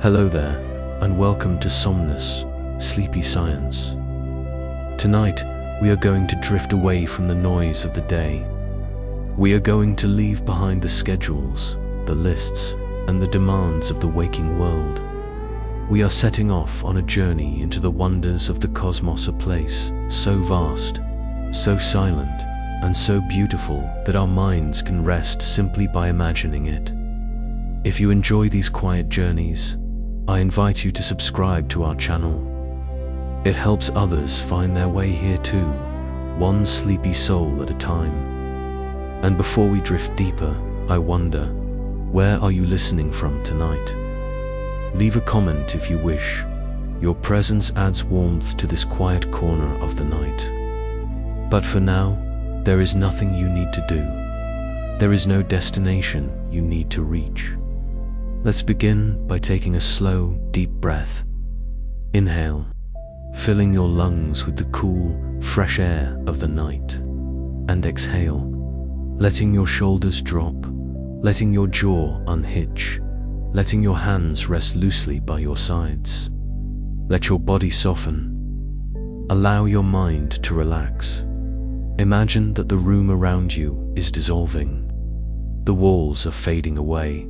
Hello there, and welcome to Somnus, Sleepy Science. Tonight, we are going to drift away from the noise of the day. We are going to leave behind the schedules, the lists, and the demands of the waking world. We are setting off on a journey into the wonders of the cosmos, a place so vast, so silent, and so beautiful that our minds can rest simply by imagining it. If you enjoy these quiet journeys, I invite you to subscribe to our channel. It helps others find their way here too, one sleepy soul at a time. And before we drift deeper, I wonder, where are you listening from tonight? Leave a comment if you wish. Your presence adds warmth to this quiet corner of the night. But for now, there is nothing you need to do. There is no destination you need to reach. Let's begin by taking a slow, deep breath. Inhale, filling your lungs with the cool, fresh air of the night. And exhale, letting your shoulders drop, letting your jaw unhitch, letting your hands rest loosely by your sides. Let your body soften. Allow your mind to relax. Imagine that the room around you is dissolving. The walls are fading away,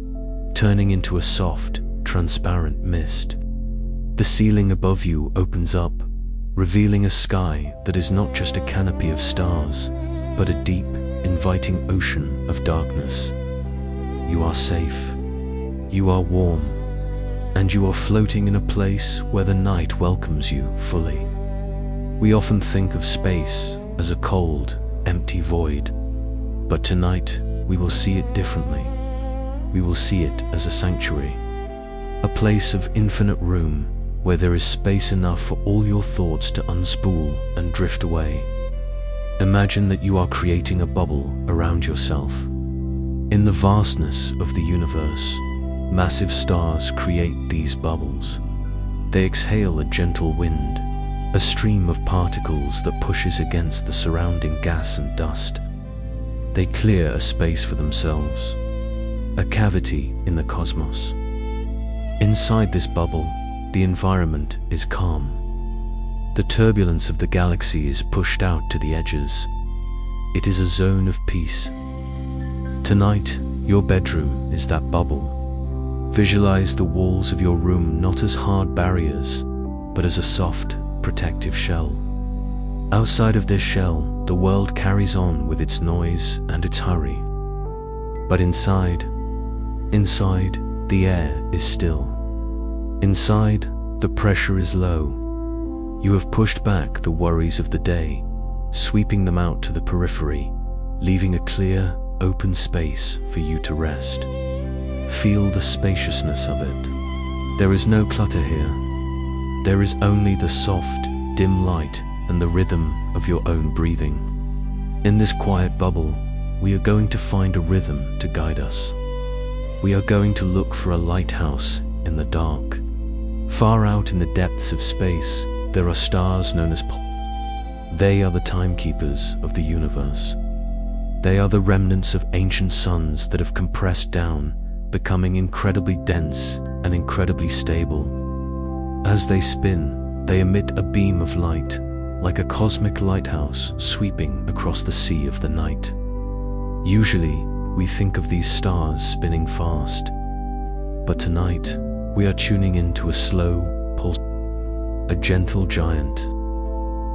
turning into a soft, transparent mist. The ceiling above you opens up, revealing a sky that is not just a canopy of stars, but a deep, inviting ocean of darkness. You are safe, you are warm, and you are floating in a place where the night welcomes you fully. We often think of space as a cold, empty void, but tonight we will see it differently. We will see it as a sanctuary, a place of infinite room where there is space enough for all your thoughts to unspool and drift away. Imagine that you are creating a bubble around yourself. In the vastness of the universe, massive stars create these bubbles. They exhale a gentle wind, a stream of particles that pushes against the surrounding gas and dust. They clear a space for themselves, a cavity in the cosmos. Inside this bubble, the environment is calm. The turbulence of the galaxy is pushed out to the edges. It is a zone of peace. Tonight, your bedroom is that bubble. Visualize the walls of your room not as hard barriers, but as a soft, protective shell. Outside of this shell, the world carries on with its noise and its hurry. But inside, the air is still. Inside, the pressure is low. You have pushed back the worries of the day, sweeping them out to the periphery, leaving a clear, open space for you to rest. Feel the spaciousness of it. There is no clutter here. There is only the soft, dim light and the rhythm of your own breathing. In this quiet bubble, we are going to find a rhythm to guide us. We are going to look for a lighthouse in the dark. Far out in the depths of space, there are stars known as They are the timekeepers of the universe. They are the remnants of ancient suns that have compressed down, becoming incredibly dense and incredibly stable. As they spin, they emit a beam of light, like a cosmic lighthouse sweeping across the sea of the night. Usually, we think of these stars spinning fast, but tonight we are tuning into a slow pulse, a gentle giant.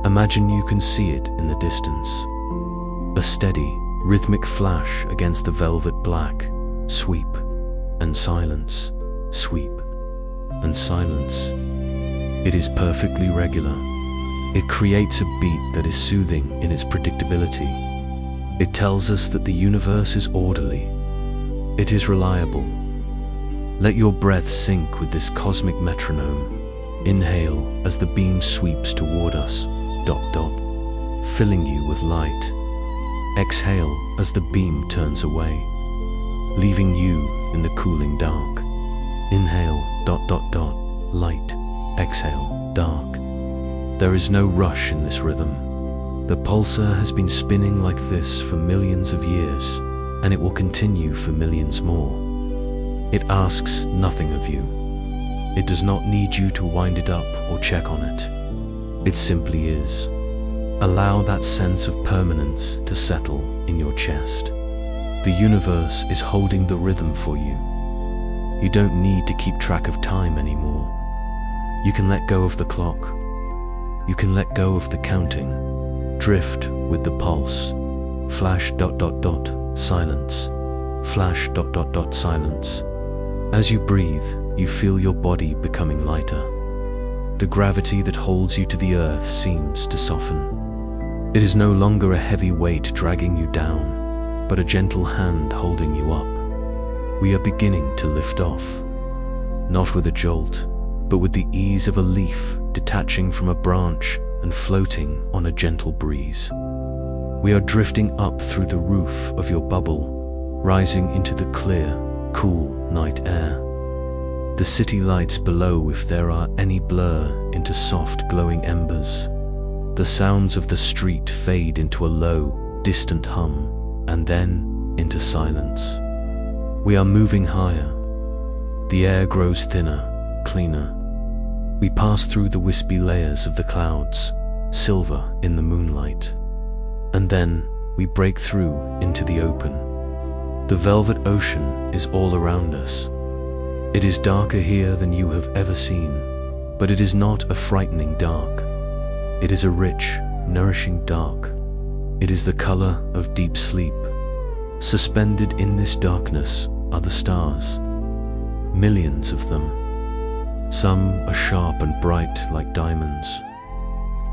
Imagine you can see it in the distance. A steady, rhythmic flash against the velvet black, sweep and silence, sweep and silence. It is perfectly regular. It creates a beat that is soothing in its predictability. It tells us that the universe is orderly. It is reliable. Let your breath sync with this cosmic metronome. Inhale as the beam sweeps toward us, filling you with light. Exhale as the beam turns away, leaving you in the cooling dark. Inhale, light. Exhale, dark. There is no rush in this rhythm. The pulsar has been spinning like this for millions of years, and it will continue for millions more. It asks nothing of you. It does not need you to wind it up or check on it. It simply is. Allow that sense of permanence to settle in your chest. The universe is holding the rhythm for you. You don't need to keep track of time anymore. You can let go of the clock. You can let go of the counting. Drift with the pulse. Flash ... silence. Flash ... silence. As you breathe, you feel your body becoming lighter. The gravity that holds you to the earth seems to soften. It is no longer a heavy weight dragging you down, but a gentle hand holding you up. We are beginning to lift off. Not with a jolt, but with the ease of a leaf detaching from a branch and floating on a gentle breeze. We are drifting up through the roof of your bubble, rising into the clear, cool night air. The city lights below, if there are any, blur into soft glowing embers. The sounds of the street fade into a low, distant hum, and then into silence. We are moving higher. The air grows thinner, cleaner. We pass through the wispy layers of the clouds, silver in the moonlight. And then we break through into the open. The velvet ocean is all around us. It is darker here than you have ever seen, but it is not a frightening dark. It is a rich, nourishing dark. It is the color of deep sleep. Suspended in this darkness are the stars. Millions of them. Some are sharp and bright like diamonds.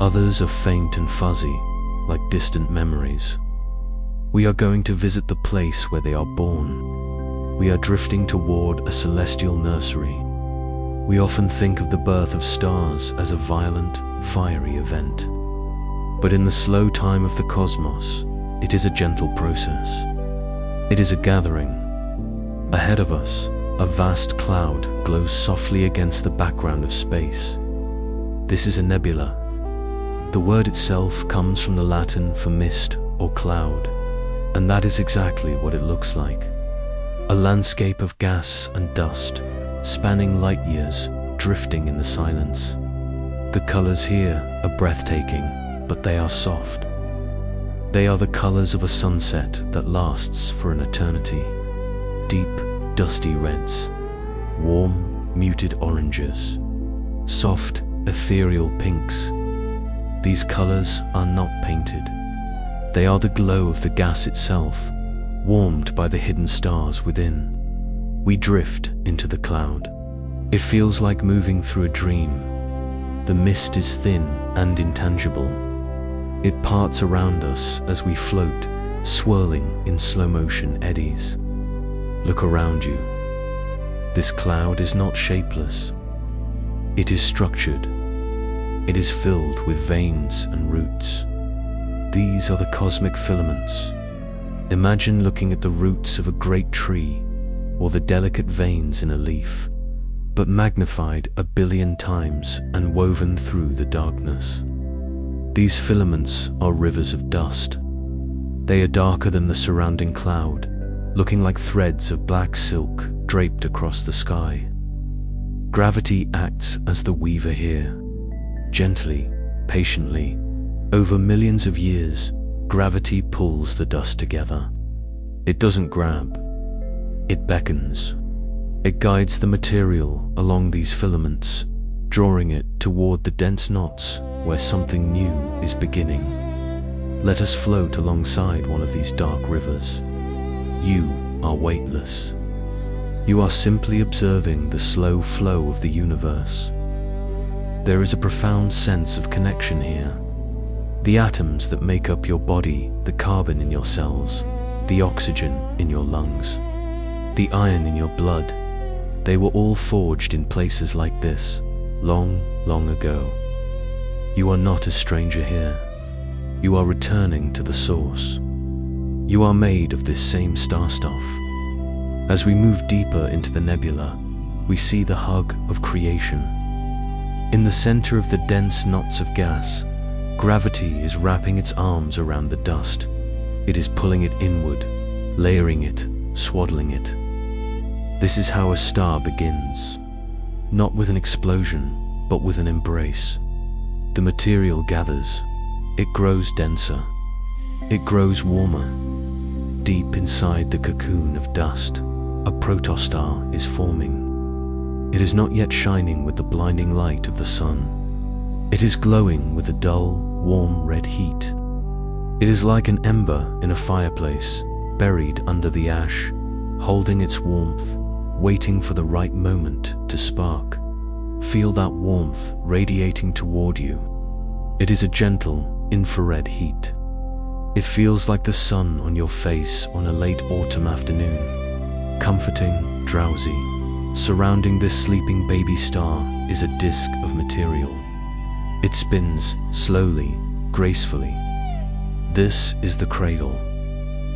Others are faint and fuzzy like distant memories. We are going to visit the place where they are born. We are drifting toward a celestial nursery. We often think of the birth of stars as a violent, fiery event. But in the slow time of the cosmos, it is a gentle process. It is a gathering. Ahead of us, a vast cloud glows softly against the background of space. This is a nebula. The word itself comes from the Latin for mist or cloud, and that is exactly what it looks like. A landscape of gas and dust, spanning light years, drifting in the silence. The colors here are breathtaking, but they are soft. They are the colors of a sunset that lasts for an eternity. Deep, dusty reds, warm, muted oranges, soft, ethereal pinks. These colors are not painted. They are the glow of the gas itself, warmed by the hidden stars within. We drift into the cloud. It feels like moving through a dream. The mist is thin and intangible. It parts around us as we float, swirling in slow-motion eddies. Look around you. This cloud is not shapeless. It is structured. It is filled with veins and roots. These are the cosmic filaments. Imagine looking at the roots of a great tree, or the delicate veins in a leaf, but magnified 1 billion times and woven through the darkness. These filaments are rivers of dust. They are darker than the surrounding cloud, looking like threads of black silk draped across the sky. Gravity acts as the weaver here. Gently, patiently, over millions of years, gravity pulls the dust together. It doesn't grab. It beckons. It guides the material along these filaments, drawing it toward the dense knots where something new is beginning. Let us float alongside one of these dark rivers. You are weightless. You are simply observing the slow flow of the universe. There is a profound sense of connection here. The atoms that make up your body, the carbon in your cells, the oxygen in your lungs, the iron in your blood, they were all forged in places like this, long, long ago. You are not a stranger here. You are returning to the source. You are made of this same star stuff. As we move deeper into the nebula, we see the hug of creation. In the center of the dense knots of gas, gravity is wrapping its arms around the dust. It is pulling it inward, layering it, swaddling it. This is how a star begins. not with an explosion, but with an embrace. The material gathers. It grows denser. It grows warmer. Deep inside the cocoon of dust, a protostar is forming. It is not yet shining with the blinding light of the sun. It is glowing with a dull, warm red heat. It is like an ember in a fireplace, buried under the ash, holding its warmth, waiting for the right moment to spark. Feel that warmth radiating toward you. It is a gentle, infrared heat. It feels like the sun on your face on a late autumn afternoon. Comforting, drowsy. Surrounding this sleeping baby star is a disk of material. It spins slowly, gracefully. This is the cradle.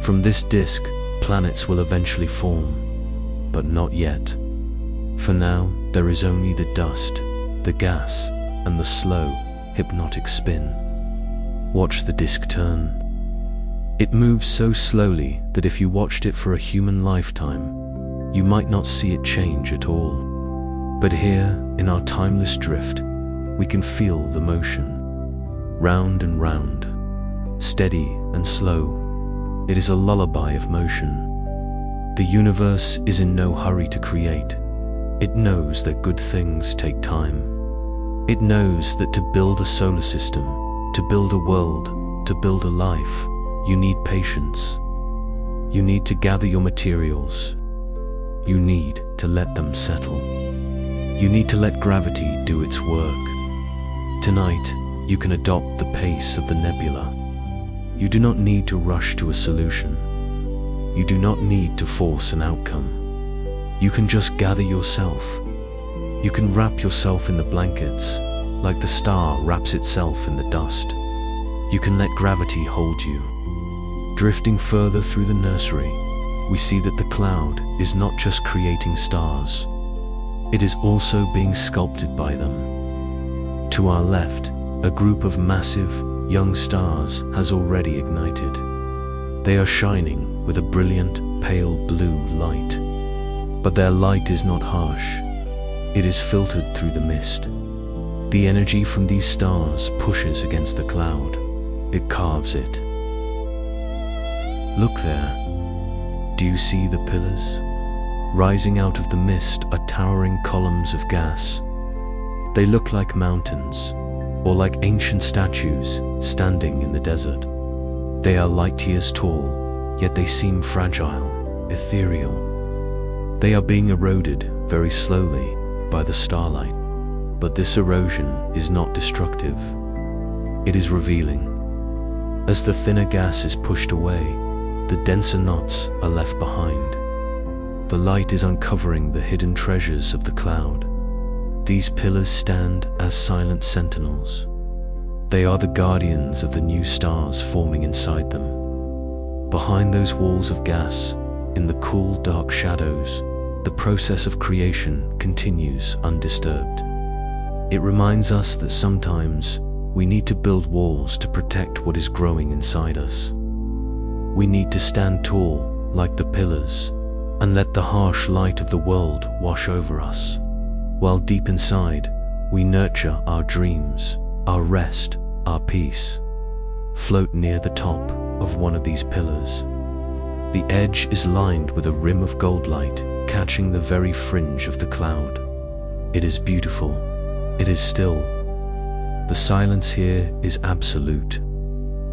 From this disk, planets will eventually form, but not yet. For now, there is only the dust, the gas, and the slow, hypnotic spin. Watch the disk turn. It moves so slowly that if you watched it for a human lifetime, you might not see it change at all. But here, in our timeless drift, we can feel the motion. Round and round, steady and slow. It is a lullaby of motion. The universe is in no hurry to create. It knows that good things take time. It knows that to build a solar system, to build a world, to build a life, you need patience. You need to gather your materials. You need to let them settle. You need to let gravity do its work. Tonight, you can adopt the pace of the nebula. You do not need to rush to a solution. You do not need to force an outcome. You can just gather yourself. You can wrap yourself in the blankets, like the star wraps itself in the dust. You can let gravity hold you. Drifting further through the nursery, we see that the cloud is not just creating stars. It is also being sculpted by them. To our left, a group of massive, young stars has already ignited. They are shining with a brilliant, pale blue light. But their light is not harsh. It is filtered through the mist. The energy from these stars pushes against the cloud. It carves it. Look there. Do you see the pillars? Rising out of the mist are towering columns of gas. They look like mountains, or like ancient statues standing in the desert. They are light years tall, yet they seem fragile, ethereal. They are being eroded very slowly by the starlight. But this erosion is not destructive. It is revealing. As the thinner gas is pushed away, the denser knots are left behind. The light is uncovering the hidden treasures of the cloud. These pillars stand as silent sentinels. They are the guardians of the new stars forming inside them. Behind those walls of gas, in the cool, dark shadows, the process of creation continues undisturbed. It reminds us that sometimes we need to build walls to protect what is growing inside us. We need to stand tall like the pillars and let the harsh light of the world wash over us, while deep inside we nurture our dreams, our rest, our peace. Float near the top of one of these pillars. The edge is lined with a rim of gold light, catching the very fringe of the cloud. It is beautiful. It is still. The silence here is absolute.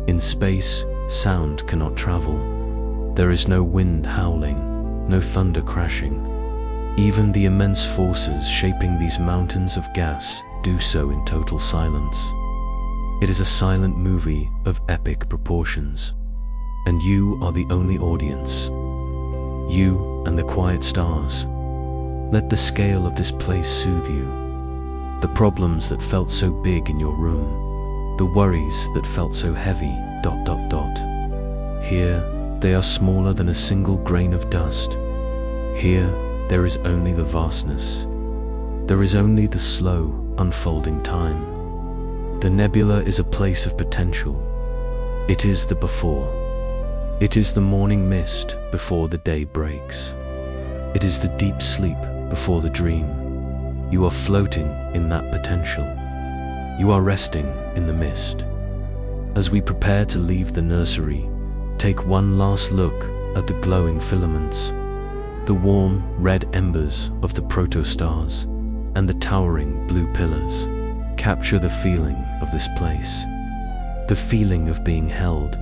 In space, sound cannot travel. There is no wind howling, no thunder crashing. Even the immense forces shaping these mountains of gas do so in total silence. It is a silent movie of epic proportions. And you are the only audience. You and the quiet stars. Let the scale of this place soothe you. The problems that felt so big in your room, the worries that felt so heavy, ... Here, they are smaller than a single grain of dust. Here, there is only the vastness. There is only the slow, unfolding time. The nebula is a place of potential. It is the before. It is the morning mist before the day breaks. It is the deep sleep before the dream. You are floating in that potential. You are resting in the mist. As we prepare to leave the nursery, take one last look at the glowing filaments, the warm red embers of the protostars, and the towering blue pillars. Capture the feeling of this place, the feeling of being held,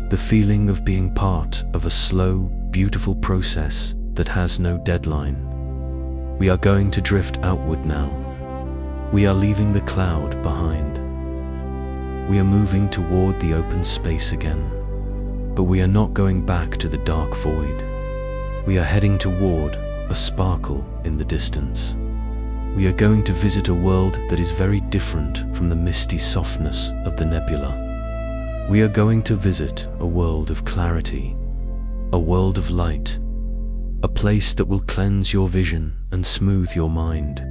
the feeling of being part of a slow, beautiful process that has no deadline. We are going to drift outward now. We are leaving the cloud behind. We are moving toward the open space again, but we are not going back to the dark void. We are heading toward a sparkle in the distance. We are going to visit a world that is very different from the misty softness of the nebula. We are going to visit a world of clarity, a world of light, a place that will cleanse your vision and smooth your mind.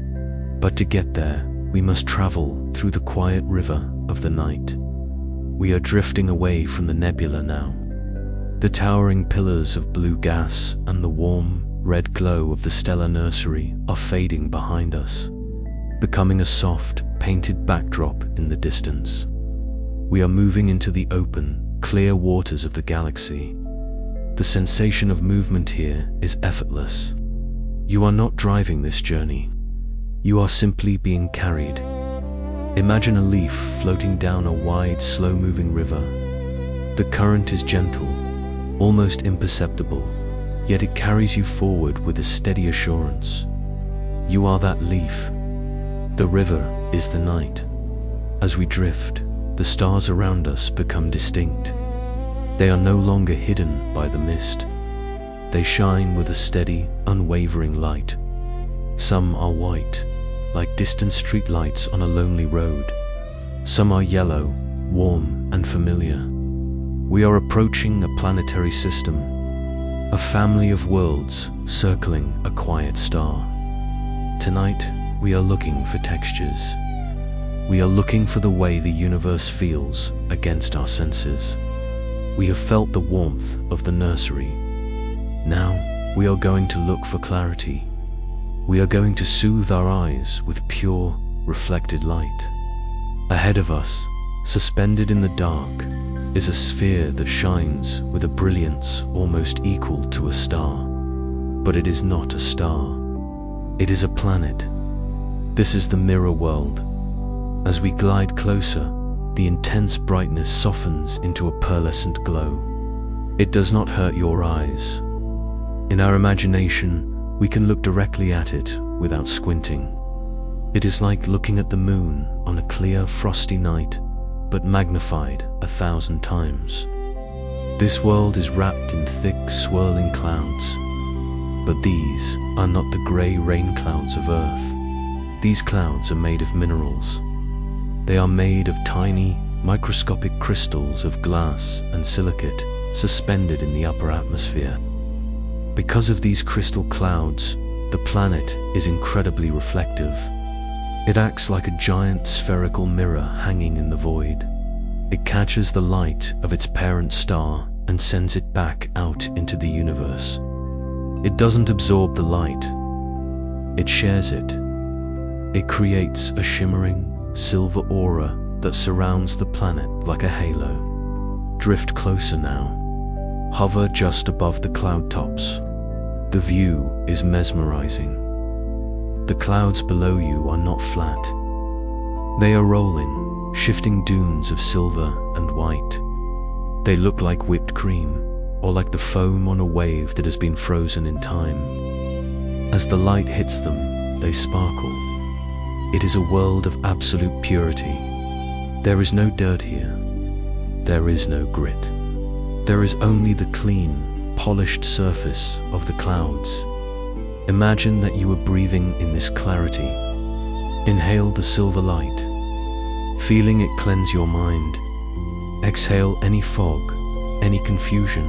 But to get there, we must travel through the quiet river of the night. We are drifting away from the nebula now. The towering pillars of blue gas and the warm, red glow of the stellar nursery are fading behind us, becoming a soft, painted backdrop in the distance. We are moving into the open, clear waters of the galaxy. The sensation of movement here is effortless. You are not driving this journey. You are simply being carried. Imagine a leaf floating down a wide, slow-moving river. The current is gentle, almost imperceptible, yet it carries you forward with a steady assurance. You are that leaf. The river is the night. As we drift, the stars around us become distinct. They are no longer hidden by the mist. They shine with a steady, unwavering light. Some are white, like distant street lights on a lonely road. Some are yellow, warm and familiar. We are approaching a planetary system, a family of worlds circling a quiet star. Tonight, we are looking for textures. We are looking for the way the universe feels against our senses. We have felt the warmth of the nursery. Now, we are going to look for clarity. We are going to soothe our eyes with pure, reflected light. Ahead of us, suspended in the dark, is a sphere that shines with a brilliance almost equal to a star. But it is not a star. It is a planet. This is the mirror world. As we glide closer, the intense brightness softens into a pearlescent glow. It does not hurt your eyes. In our imagination, we can look directly at it without squinting. It is like looking at the moon on a clear, frosty night, but magnified 1,000 times. This world is wrapped in thick, swirling clouds. But these are not the grey rain clouds of Earth. These clouds are made of minerals. They are made of tiny, microscopic crystals of glass and silicate suspended in the upper atmosphere. Because of these crystal clouds, the planet is incredibly reflective. It acts like a giant spherical mirror hanging in the void. It catches the light of its parent star and sends it back out into the universe. It doesn't absorb the light. It shares it. It creates a shimmering, silver aura that surrounds the planet like a halo. Drift closer now. Hover just above the cloud tops. The view is mesmerizing. The clouds below you are not flat. They are rolling, shifting dunes of silver and white. They look like whipped cream, or like the foam on a wave that has been frozen in time. As the light hits them, they sparkle. It is a world of absolute purity. There is no dirt here. There is no grit. There is only the clean, polished surface of the clouds. Imagine that you are breathing in this clarity. Inhale the silver light, feeling it cleanse your mind. Exhale any fog, any confusion,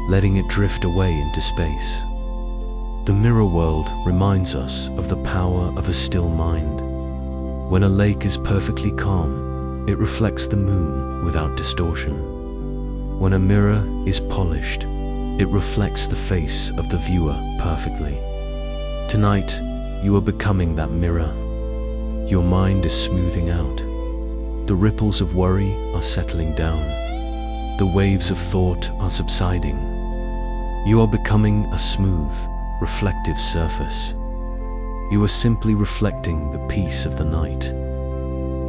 letting it drift away into space. The mirror world reminds us of the power of a still mind. When a lake is perfectly calm, it reflects the moon without distortion. When a mirror is polished, it reflects the face of the viewer perfectly. Tonight, you are becoming that mirror. Your mind is smoothing out. The ripples of worry are settling down. The waves of thought are subsiding. You are becoming a smooth, reflective surface. You are simply reflecting the peace of the night.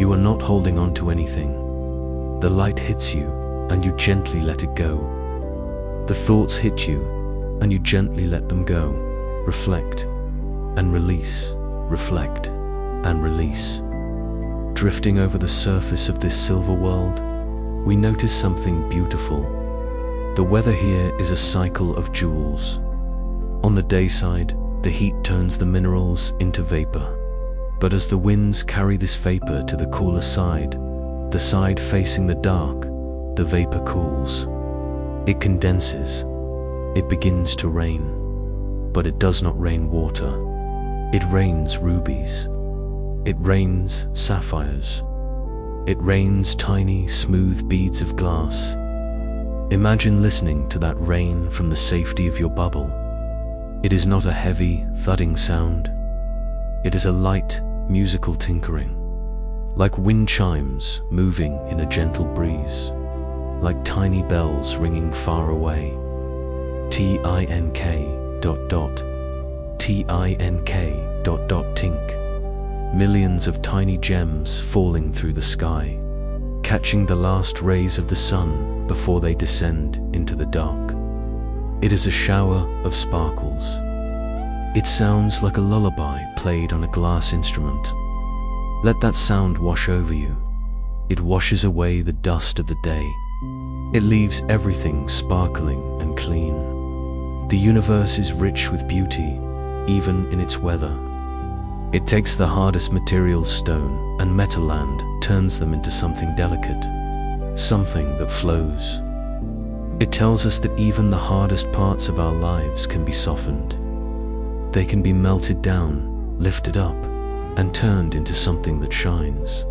You are not holding on to anything. The light hits you, and you gently let it go. The thoughts hit you, and you gently let them go. Reflect and release, reflect and release. Drifting over the surface of this silver world, we notice something beautiful. The weather here is a cycle of jewels. On the day side, the heat turns the minerals into vapor. But as the winds carry this vapor to the cooler side, the side facing the dark, the vapor cools. It condenses. It begins to rain. But it does not rain water. It rains rubies. It rains sapphires. It rains tiny, smooth beads of glass. Imagine listening to that rain from the safety of your bubble. It is not a heavy, thudding sound. It is a light, musical tinkering, like wind chimes moving in a gentle breeze, like tiny bells ringing far away. Tink. Tink. Millions of tiny gems falling through the sky, catching the last rays of the sun before they descend into the dark. It is a shower of sparkles. It sounds like a lullaby played on a glass instrument. Let that sound wash over you. It washes away the dust of the day. It leaves everything sparkling and clean. The universe is rich with beauty, even in its weather. It takes the hardest materials, stone and metal, and turns them into something delicate, something that flows. It tells us that even the hardest parts of our lives can be softened. They can be melted down, lifted up, and turned into something that shines.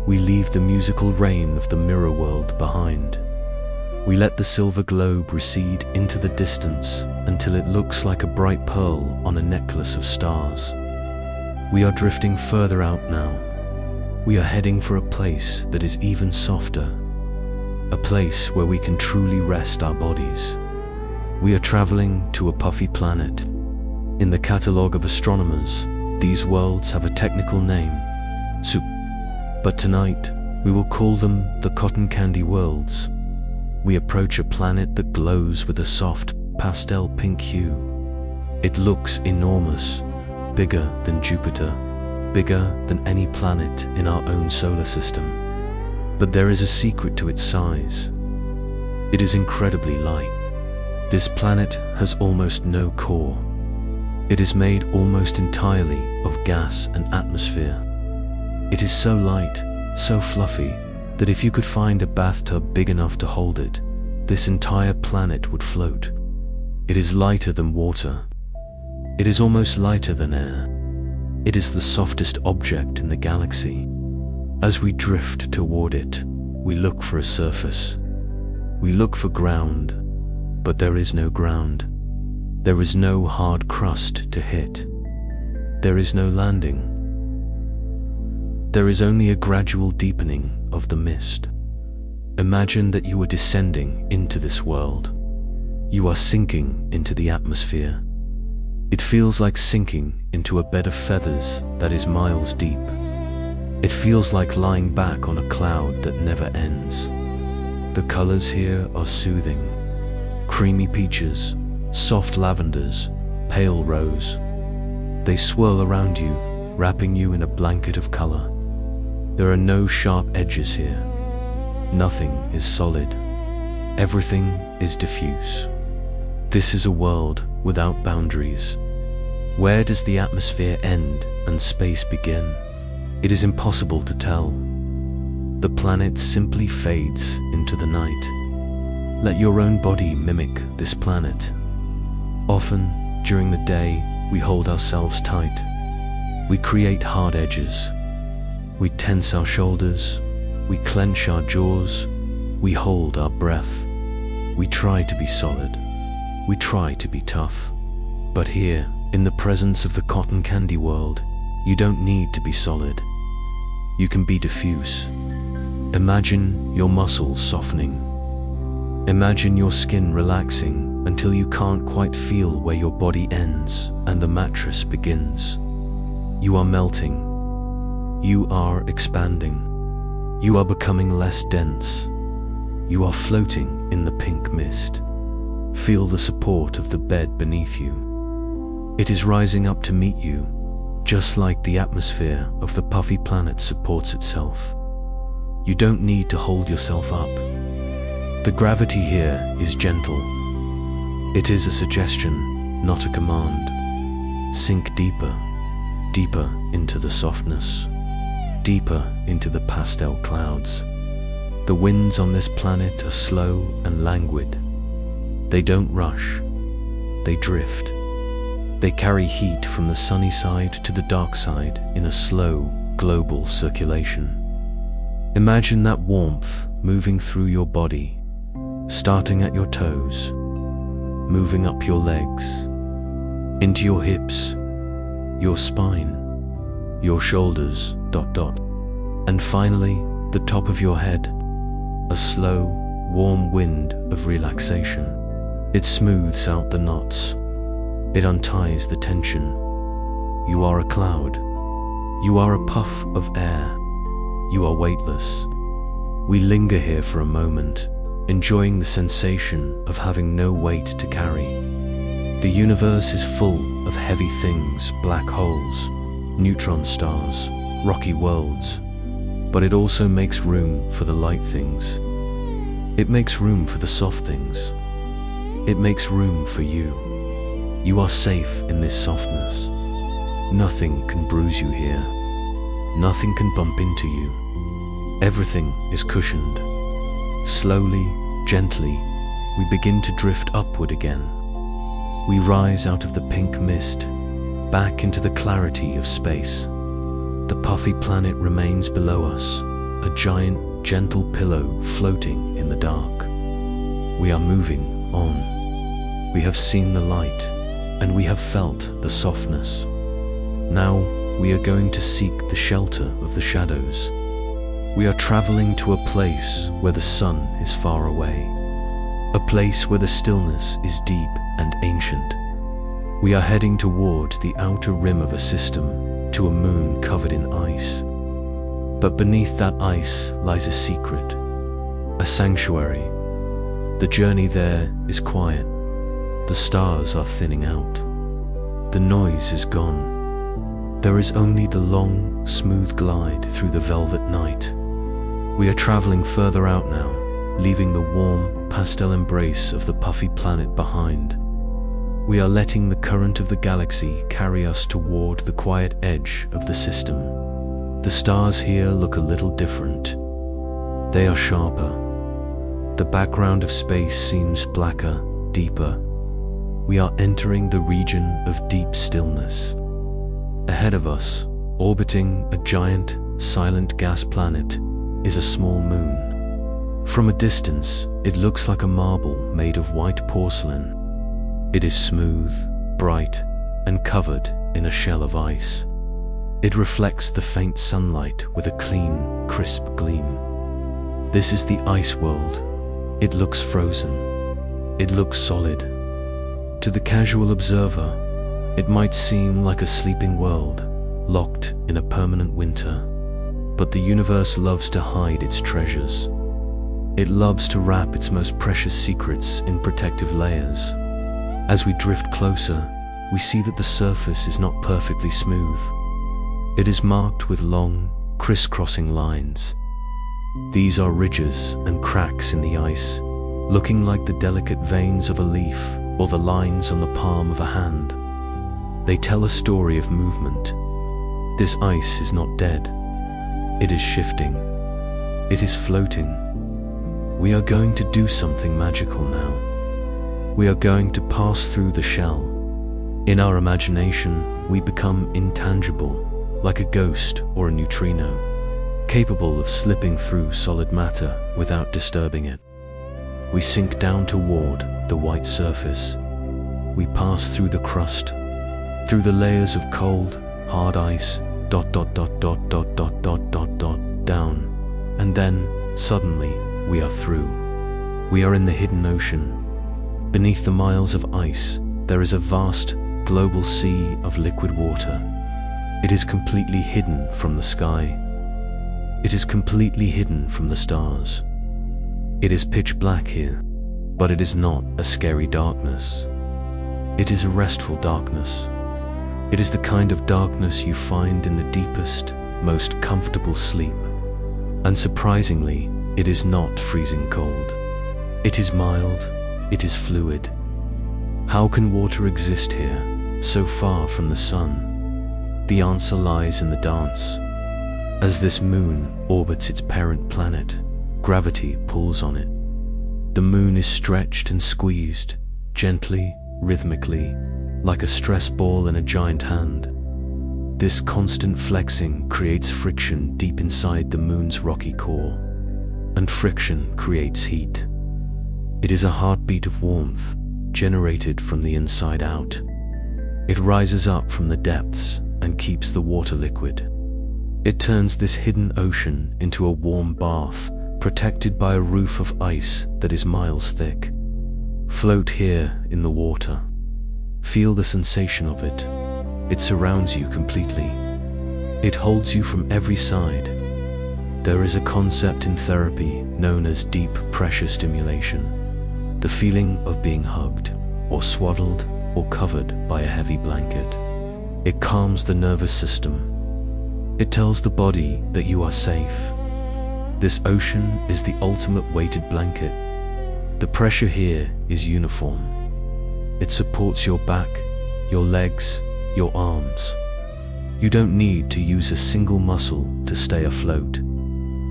We leave the musical rain of the mirror world behind. We let the silver globe recede into the distance until it looks like a bright pearl on a necklace of stars. We are drifting further out now. We are heading for a place that is even softer, a place where we can truly rest our bodies. We are traveling to a puffy planet. In the catalogue of astronomers, these worlds have a technical name, but tonight we will call them the cotton candy worlds. We approach a planet that glows with a soft, pastel pink hue. It looks enormous, bigger than Jupiter, bigger than any planet in our own solar system. But there is a secret to its size. It is incredibly light. This planet has almost no core. It is made almost entirely of gas and atmosphere. It is so light, so fluffy, that if you could find a bathtub big enough to hold it, this entire planet would float. It is lighter than water. It is almost lighter than air. It is the softest object in the galaxy. As we drift toward it, we look for a surface. We look for ground, but there is no ground. There is no hard crust to hit. There is no landing. There is only a gradual deepening of the mist. Imagine that you are descending into this world. You are sinking into the atmosphere. It feels like sinking into a bed of feathers that is miles deep. It feels like lying back on a cloud that never ends. The colors here are soothing. Creamy peaches, soft lavenders, pale rose. They swirl around you, wrapping you in a blanket of color. There are no sharp edges here. Nothing is solid. Everything is diffuse. This is a world without boundaries. Where does the atmosphere end and space begin? It is impossible to tell. The planet simply fades into the night. Let your own body mimic this planet. Often, during the day, we hold ourselves tight. We create hard edges. We tense our shoulders. We clench our jaws. We hold our breath. We try to be solid. We try to be tough. But here, In the presence of the cotton candy world, you don't need to be solid. You can be diffuse. Imagine your muscles softening. Imagine your skin relaxing until you can't quite feel where your body ends and the mattress begins. You are melting. You are expanding. You are becoming less dense. You are floating in the pink mist. Feel the support of the bed beneath you. It is rising up to meet you, just like the atmosphere of the puffy planet supports itself. You don't need to hold yourself up. The gravity here is gentle. It is a suggestion, not a command. Sink deeper, deeper into the softness, deeper into the pastel clouds. The winds on this planet are slow and languid. They don't rush. They drift. They carry heat from the sunny side to the dark side in a slow, global circulation. Imagine that warmth moving through your body, starting at your toes, moving up your legs, into your hips, your spine, your shoulders, and finally, the top of your head. A slow, warm wind of relaxation. It smooths out the knots. It unties the tension. You are a cloud. You are a puff of air. You are weightless. We linger here for a moment, enjoying the sensation of having no weight to carry. The universe is full of heavy things, black holes, neutron stars, rocky worlds, but it also makes room for the light things. It makes room for the soft things. It makes room for you. You are safe in this softness. Nothing can bruise you here. Nothing can bump into you. Everything is cushioned. Slowly, gently, we begin to drift upward again. We rise out of the pink mist, back into the clarity of space. The puffy planet remains below us, a giant, gentle pillow floating in the dark. We are moving on. We have seen the light, and we have felt the softness. Now we are going to seek the shelter of the shadows. We are traveling to a place where the sun is far away, a place where the stillness is deep and ancient. We are heading toward the outer rim of a system, to a moon covered in ice. But beneath that ice lies a secret, a sanctuary. The journey there is quiet. The stars are thinning out. The noise is gone. There is only the long, smooth glide through the velvet night. We are traveling further out now, leaving the warm, pastel embrace of the puffy planet behind. We are letting the current of the galaxy carry us toward the quiet edge of the system. The stars here look a little different. They are sharper. The background of space seems blacker, deeper. We are entering the region of deep stillness. Ahead of us, orbiting a giant, silent gas planet, is a small moon. From a distance, it looks like a marble made of white porcelain. It is smooth, bright, and covered in a shell of ice. It reflects the faint sunlight with a clean, crisp gleam. This is the ice world. It looks frozen. It looks solid. To the casual observer, it might seem like a sleeping world, locked in a permanent winter. But the universe loves to hide its treasures. It loves to wrap its most precious secrets in protective layers. As we drift closer, we see that the surface is not perfectly smooth. It is marked with long, crisscrossing lines. These are ridges and cracks in the ice, looking like the delicate veins of a leaf or the lines on the palm of a hand. They tell a story of movement. This ice is not dead. It is shifting. It is floating. We are going to do something magical now. We are going to pass through the shell. In our imagination, we become intangible, like a ghost or a neutrino, capable of slipping through solid matter without disturbing it. We sink down toward the white surface. We pass through the crust. through the layers of cold, hard ice, down, and then, suddenly, we are through. We are in the hidden ocean. Beneath the miles of ice, there is a vast, global sea of liquid water. It is completely hidden from the sky. It is completely hidden from the stars. It is pitch black here, but it is not a scary darkness. It is a restful darkness. It is the kind of darkness you find in the deepest, most comfortable sleep. And surprisingly, it is not freezing cold. It is mild, it is fluid. How can water exist here, so far from the sun? The answer lies in the dance. As this moon orbits its parent planet, gravity pulls on it. The moon is stretched and squeezed, gently, rhythmically, like a stress ball in a giant hand. This constant flexing creates friction deep inside the moon's rocky core, and friction creates heat. It is a heartbeat of warmth, generated from the inside out. It rises up from the depths and keeps the water liquid. It turns this hidden ocean into a warm bath, protected by a roof of ice that is miles thick. Float here in the water. Feel the sensation of it. It surrounds you completely. It holds you from every side. There is a concept in therapy known as deep pressure stimulation. The feeling of being hugged, or swaddled, or covered by a heavy blanket. It calms the nervous system. It tells the body that you are safe. This ocean is the ultimate weighted blanket. The pressure here is uniform. It supports your back, your legs, your arms. You don't need to use a single muscle to stay afloat.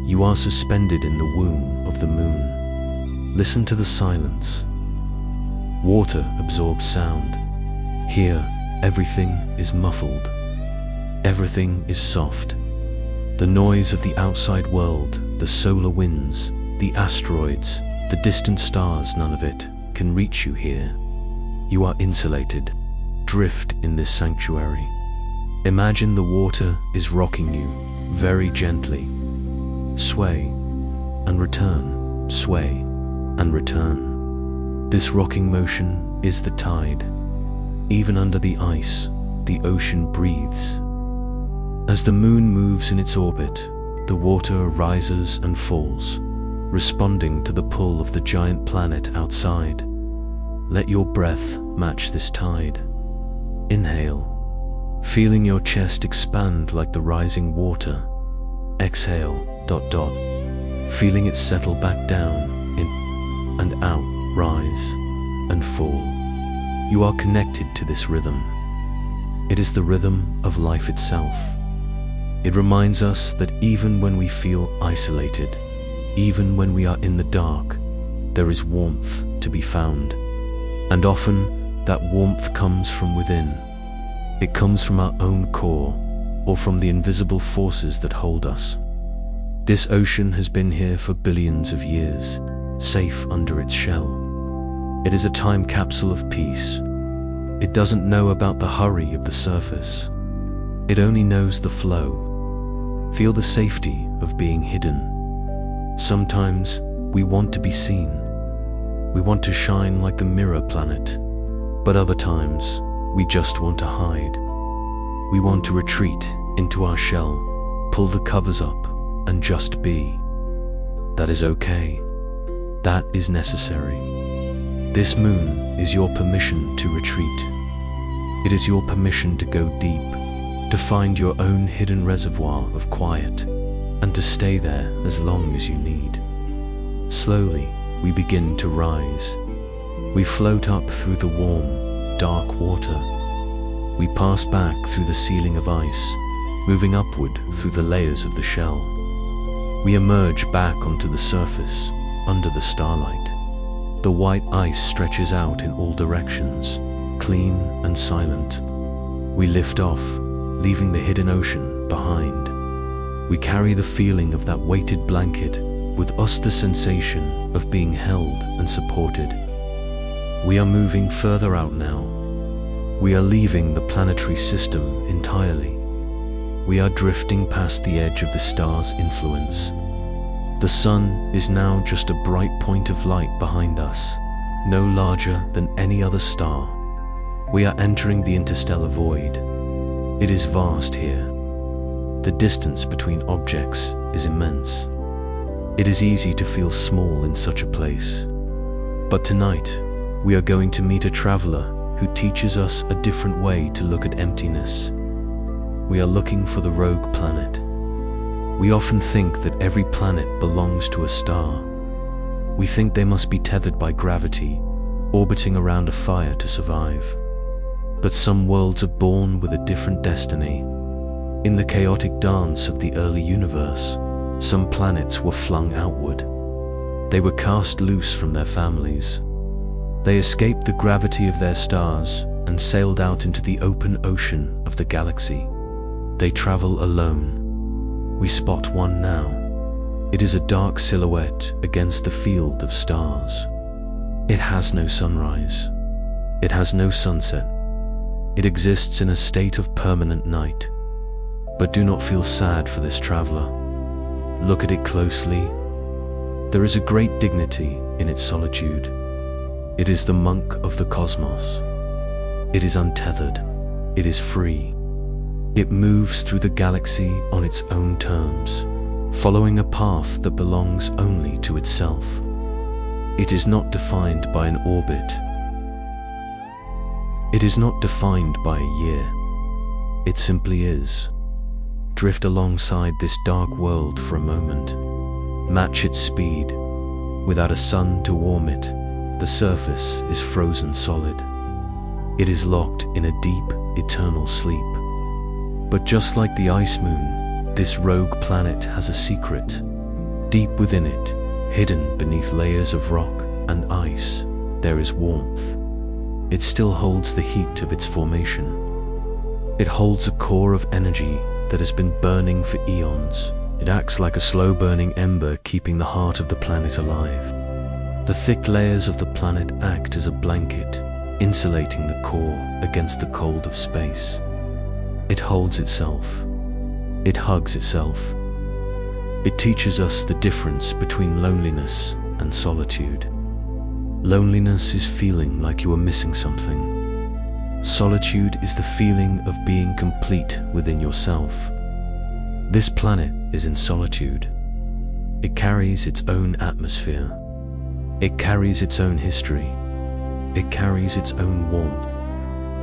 You are suspended in the womb of the moon. Listen to the silence. Water absorbs sound. Here, everything is muffled. Everything is soft. The noise of the outside world, the solar winds, the asteroids, the distant stars, none of it can reach you here. You are insulated. Drift in this sanctuary. Imagine the water is rocking you very gently. Sway and return, sway and return. This rocking motion is the tide. Even under the ice, the ocean breathes. As the moon moves in its orbit, the water rises and falls, responding to the pull of the giant planet outside. Let your breath match this tide. Inhale, feeling your chest expand like the rising water. Exhale, feeling it settle back down, in and out, rise and fall. You are connected to this rhythm. It is the rhythm of life itself. It reminds us that even when we feel isolated, even when we are in the dark, there is warmth to be found. And often, that warmth comes from within. It comes from our own core, or from the invisible forces that hold us. This ocean has been here for billions of years, safe under its shell. It is a time capsule of peace. It doesn't know about the hurry of the surface. It only knows the flow. Feel the safety of being hidden. Sometimes we want to be seen. We want to shine like the mirror planet. But other times, we just want to hide. We want to retreat into our shell, pull the covers up, and just be. That is okay. That is necessary. This moon is your permission to retreat. It is your permission to go deep, to find your own hidden reservoir of quiet, and to stay there as long as you need. Slowly, we begin to rise. We float up through the warm, dark water. We pass back through the ceiling of ice, moving upward through the layers of the shell. We emerge back onto the surface, under the starlight. The white ice stretches out in all directions, clean and silent. We lift off, leaving the hidden ocean behind. We carry the feeling of that weighted blanket, with us the sensation of being held and supported. We are moving further out now. We are leaving the planetary system entirely. We are drifting past the edge of the star's influence. The sun is now just a bright point of light behind us, no larger than any other star. We are entering the interstellar void. It is vast here. The distance between objects is immense. It is easy to feel small in such a place. But tonight, we are going to meet a traveler who teaches us a different way to look at emptiness. We are looking for the rogue planet. We often think that every planet belongs to a star. We think they must be tethered by gravity, orbiting around a fire to survive. But some worlds are born with a different destiny. In the chaotic dance of the early universe, some planets were flung outward. They were cast loose from their families. They escaped the gravity of their stars and sailed out into the open ocean of the galaxy. They travel alone. We spot one now. It is a dark silhouette against the field of stars. It has no sunrise. It has no sunset. It exists in a state of permanent night. But do not feel sad for this traveler. Look at it closely. There is a great dignity in its solitude. It is the monk of the cosmos. It is untethered. It is free. It moves through the galaxy on its own terms, following a path that belongs only to itself. It is not defined by an orbit. It is not defined by a year. It simply is. Drift alongside this dark world for a moment. Match its speed. Without a sun to warm it, the surface is frozen solid. It is locked in a deep, eternal sleep. But just like the ice moon, this rogue planet has a secret. Deep within it, hidden beneath layers of rock and ice, there is warmth. It still holds the heat of its formation. It holds a core of energy that has been burning for eons. It acts like a slow-burning ember, keeping the heart of the planet alive. The thick layers of the planet act as a blanket, insulating the core against the cold of space. It holds itself. It hugs itself. It teaches us the difference between loneliness and solitude. Loneliness is feeling like you are missing something. Solitude is the feeling of being complete within yourself. This planet is in solitude. It carries its own atmosphere. It carries its own history. It carries its own warmth.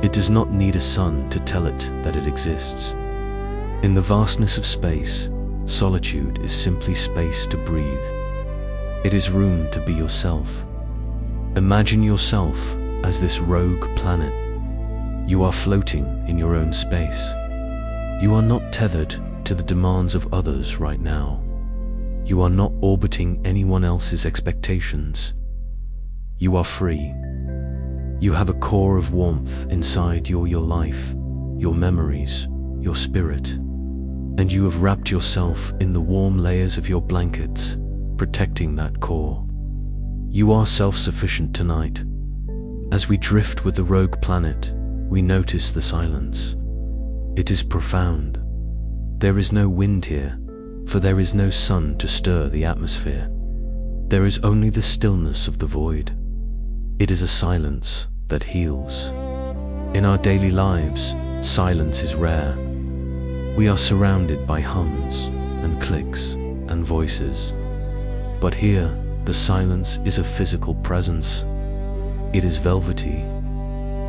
It does not need a sun to tell it that it exists. In the vastness of space, solitude is simply space to breathe. It is room to be yourself. Imagine yourself as this rogue planet. You are floating in your own space. You are not tethered to the demands of others right now. You are not orbiting anyone else's expectations. You are free. You have a core of warmth inside your life, your memories, your spirit, and you have wrapped yourself in the warm layers of your blankets, protecting that core. You are self-sufficient tonight. As we drift with the rogue planet, we notice the silence. It is profound. There is no wind here, for there is no sun to stir the atmosphere. There is only the stillness of the void. It is a silence that heals. In our daily lives, silence is rare. We are surrounded by hums and clicks and voices. But here, the silence is a physical presence. It is velvety.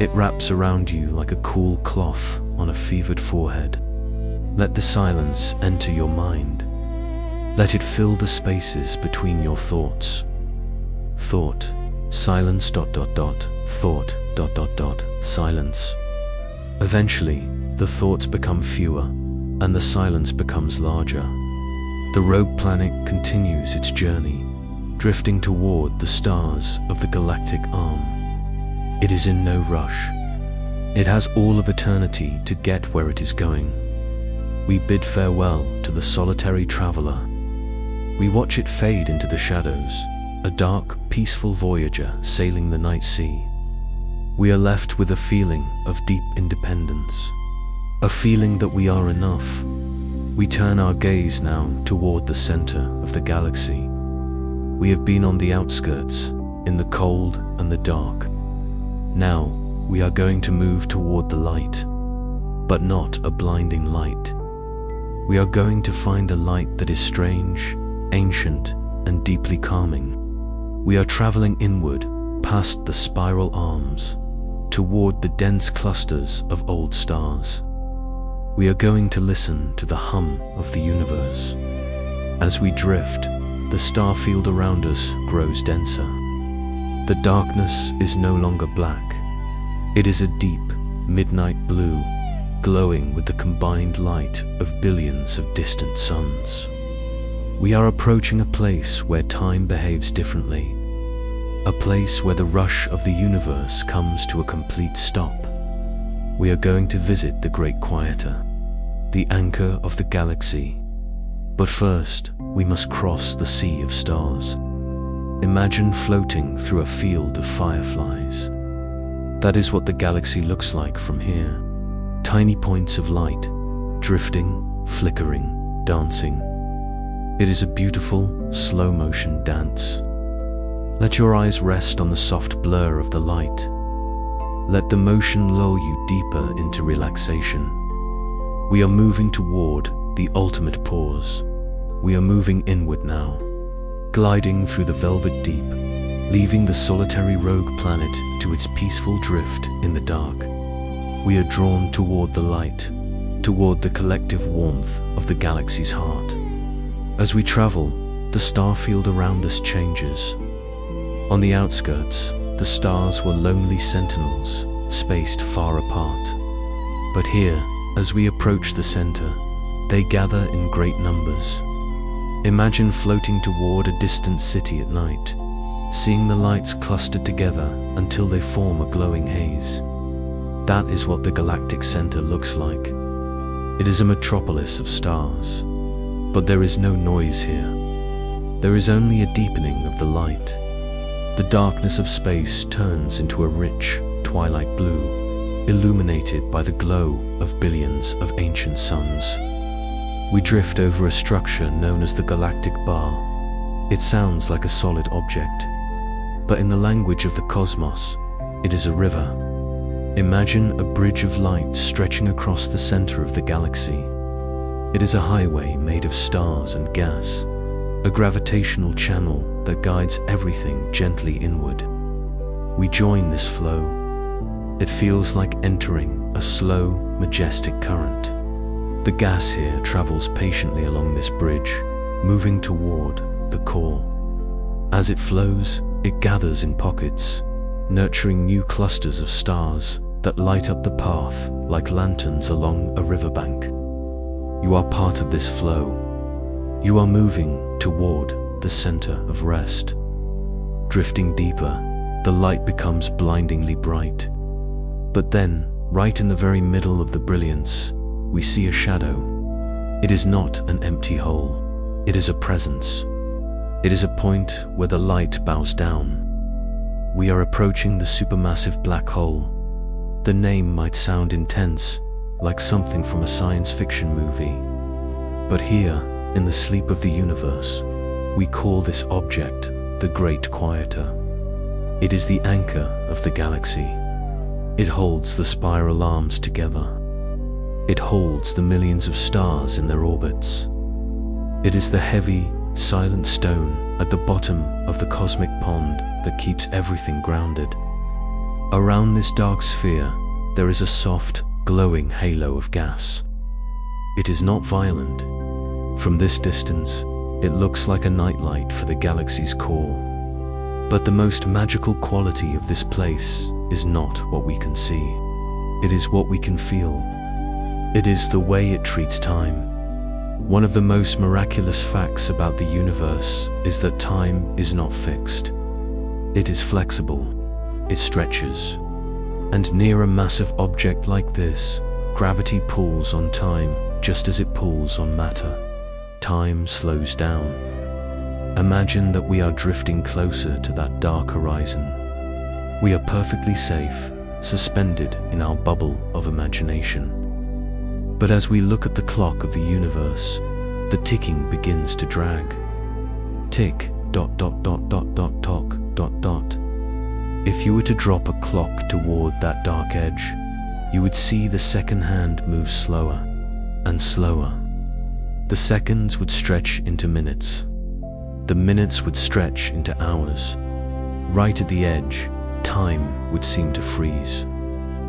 It wraps around you like a cool cloth on a fevered forehead. Let the silence enter your mind. Let it fill the spaces between your thoughts. Thought, silence, thought, silence. Eventually, the thoughts become fewer, and the silence becomes larger. The rogue planet continues its journey, drifting toward the stars of the galactic arm. It is in no rush. It has all of eternity to get where it is going. We bid farewell to the solitary traveler. We watch it fade into the shadows, a dark, peaceful voyager sailing the night sea. we are left with a feeling of deep independence, a feeling that we are enough. We turn our gaze now toward the center of the galaxy. We have been on the outskirts, in the cold and the dark. Now, we are going to move toward the light, but not a blinding light. We are going to find a light that is strange, ancient, and deeply calming. We are traveling inward, past the spiral arms, toward the dense clusters of old stars. We are going to listen to the hum of the universe. As we drift, the star field around us grows denser. The darkness is no longer black. It is a deep, midnight blue, glowing with the combined light of billions of distant suns. We are approaching a place where time behaves differently, a place where the rush of the universe comes to a complete stop. We are going to visit the Great Quieter, the anchor of the galaxy. But first, we must cross the sea of stars. Imagine floating through a field of fireflies. That is what the galaxy looks like from here. Tiny points of light, drifting, flickering, dancing. It is a beautiful, slow-motion dance. Let your eyes rest on the soft blur of the light. Let the motion lull you deeper into relaxation. We are moving toward the ultimate pause. We are moving inward now, gliding through the velvet deep, leaving the solitary rogue planet to its peaceful drift in the dark. We are drawn toward the light, toward the collective warmth of the galaxy's heart. As we travel, the star field around us changes. On the outskirts, the stars were lonely sentinels, spaced far apart. But here, as we approach the center, they gather in great numbers. Imagine floating toward a distant city at night, seeing the lights clustered together until they form a glowing haze. That is what the galactic center looks like. It is a metropolis of stars. But there is no noise here. There is only a deepening of the light. The darkness of space turns into a rich, twilight blue, illuminated by the glow of billions of ancient suns. We drift over a structure known as the galactic bar. It sounds like a solid object, but in the language of the cosmos, it is a river. Imagine a bridge of light stretching across the center of the galaxy. It is a highway made of stars and gas, a gravitational channel that guides everything gently inward. We join this flow. It feels like entering a slow, majestic current. The gas here travels patiently along this bridge, moving toward the core. As it flows, it gathers in pockets, nurturing new clusters of stars that light up the path like lanterns along a riverbank. You are part of this flow. You are moving toward the center of rest. Drifting deeper, the light becomes blindingly bright. But then, right in the very middle of the brilliance, we see a shadow. It is not an empty hole. It is a presence. It is a point where the light bows down. We are approaching the supermassive black hole. The name might sound intense, like something from a science fiction movie. But here, in the sleep of the universe, we call this object the Great Quieter. It is the anchor of the galaxy. It holds the spiral arms together. It holds the millions of stars in their orbits. It is the heavy, silent stone at the bottom of the cosmic pond that keeps everything grounded. Around this dark sphere, there is a soft, glowing halo of gas. It is not violent. From this distance, it looks like a nightlight for the galaxy's core. But the most magical quality of this place is not what we can see. It is what we can feel. It is the way it treats time. One of the most miraculous facts about the universe is that time is not fixed. It is flexible. It stretches. And near a massive object like this, gravity pulls on time just as it pulls on matter. Time slows down. Imagine that we are drifting closer to that dark horizon. We are perfectly safe, suspended in our bubble of imagination. But as we look at the clock of the universe, the ticking begins to drag. Tick, dot dot dot dot dot tock, dot dot. If you were to drop a clock toward that dark edge, you would see the second hand move slower and slower. The seconds would stretch into minutes. The minutes would stretch into hours. Right at the edge, time would seem to freeze.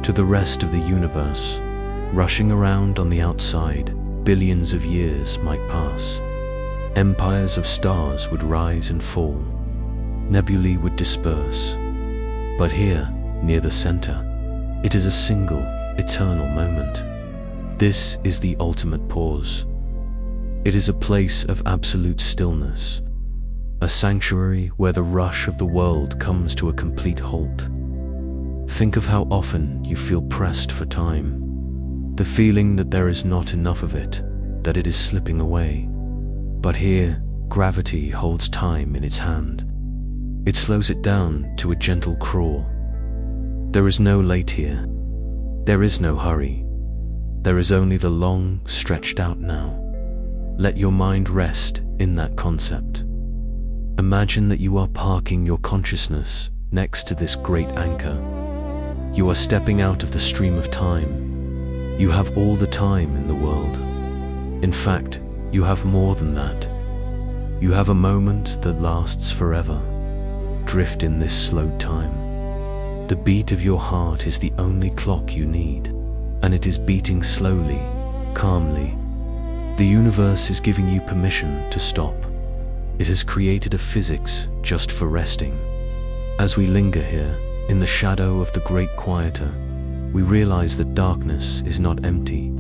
To the rest of the universe, rushing around on the outside, billions of years might pass. Empires of stars would rise and fall. Nebulae would disperse. But here, near the center, it is a single, eternal moment. This is the ultimate pause. It is a place of absolute stillness, a sanctuary where the rush of the world comes to a complete halt. Think of how often you feel pressed for time, the feeling that there is not enough of it, that it is slipping away. But here, gravity holds time in its hand. It slows it down to a gentle crawl. There is no late here. There is no hurry. There is only the long, stretched out now. Let your mind rest in that concept. Imagine that you are parking your consciousness next to this great anchor. You are stepping out of the stream of time. You have all the time in the world. In fact, you have more than that. You have a moment that lasts forever. Drift in this slowed time. The beat of your heart is the only clock you need, and it is beating slowly, calmly. The universe is giving you permission to stop. It has created a physics just for resting. As we linger here, in the shadow of the great quieter, we realize that darkness is not empty.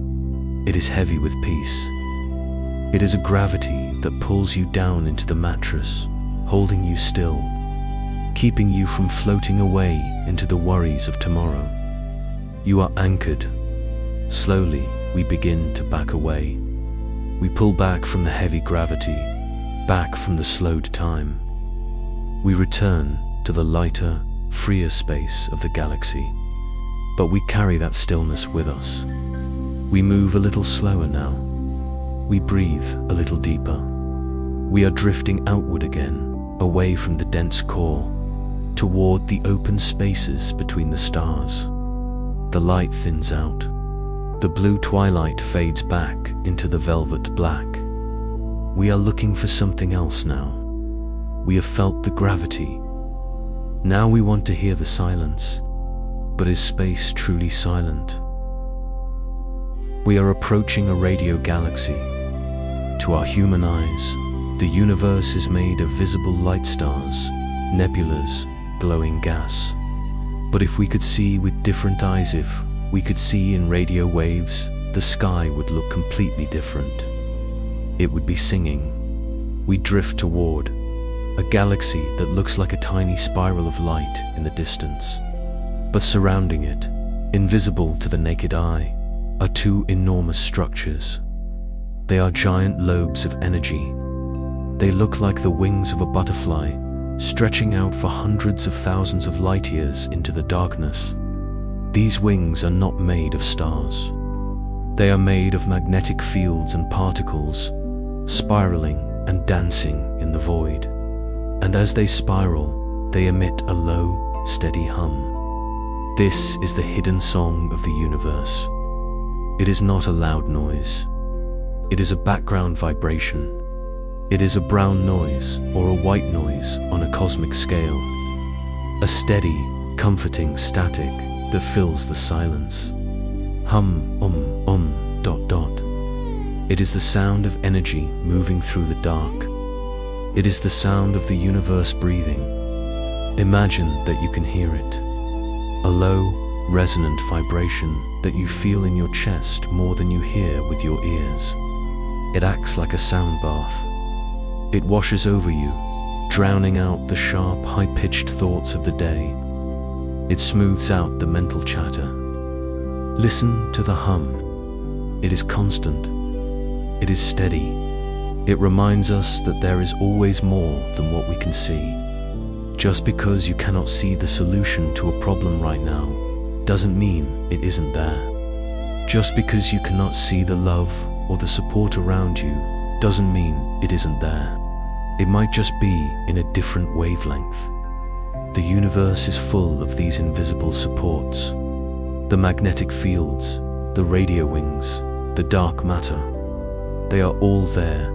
It is heavy with peace. It is a gravity that pulls you down into the mattress, holding you still, keeping you from floating away into the worries of tomorrow. You are anchored. Slowly, we begin to back away. We pull back from the heavy gravity, back from the slowed time. We return to the lighter, freer space of the galaxy. But we carry that stillness with us. We move a little slower now. We breathe a little deeper. We are drifting outward again, away from the dense core, toward the open spaces between the stars. The light thins out. The blue twilight fades back into the velvet black. We are looking for something else now. We have felt the gravity. Now we want to hear the silence. But is space truly silent? We are approaching a radio galaxy. To our human eyes, the universe is made of visible light stars, nebulas, glowing gas. But if we could see with different eyes, if we could see in radio waves, the sky would look completely different. It would be singing. We drift toward a galaxy that looks like a tiny spiral of light in the distance. But surrounding it, invisible to the naked eye, are two enormous structures. They are giant lobes of energy. They look like the wings of a butterfly, stretching out for hundreds of thousands of light years into the darkness. These wings are not made of stars. They are made of magnetic fields and particles, spiraling and dancing in the void. And as they spiral, they emit a low, steady hum. This is the hidden song of the universe. It is not a loud noise. It is a background vibration. It is a brown noise or a white noise on a cosmic scale. A steady, comforting static that fills the silence. Hum, dot, dot. It is the sound of energy moving through the dark. It is the sound of the universe breathing. Imagine that you can hear it. A low, resonant vibration that you feel in your chest more than you hear with your ears. It acts like a sound bath. It washes over you, drowning out the sharp, high-pitched thoughts of the day. It smooths out the mental chatter. Listen to the hum. It is constant. It is steady. It reminds us that there is always more than what we can see. Just because you cannot see the solution to a problem right now, doesn't mean it isn't there. Just because you cannot see the love or the support around you doesn't mean it isn't there. It might just be in a different wavelength. The universe is full of these invisible supports. The magnetic fields, the radio wings, the dark matter. They are all there,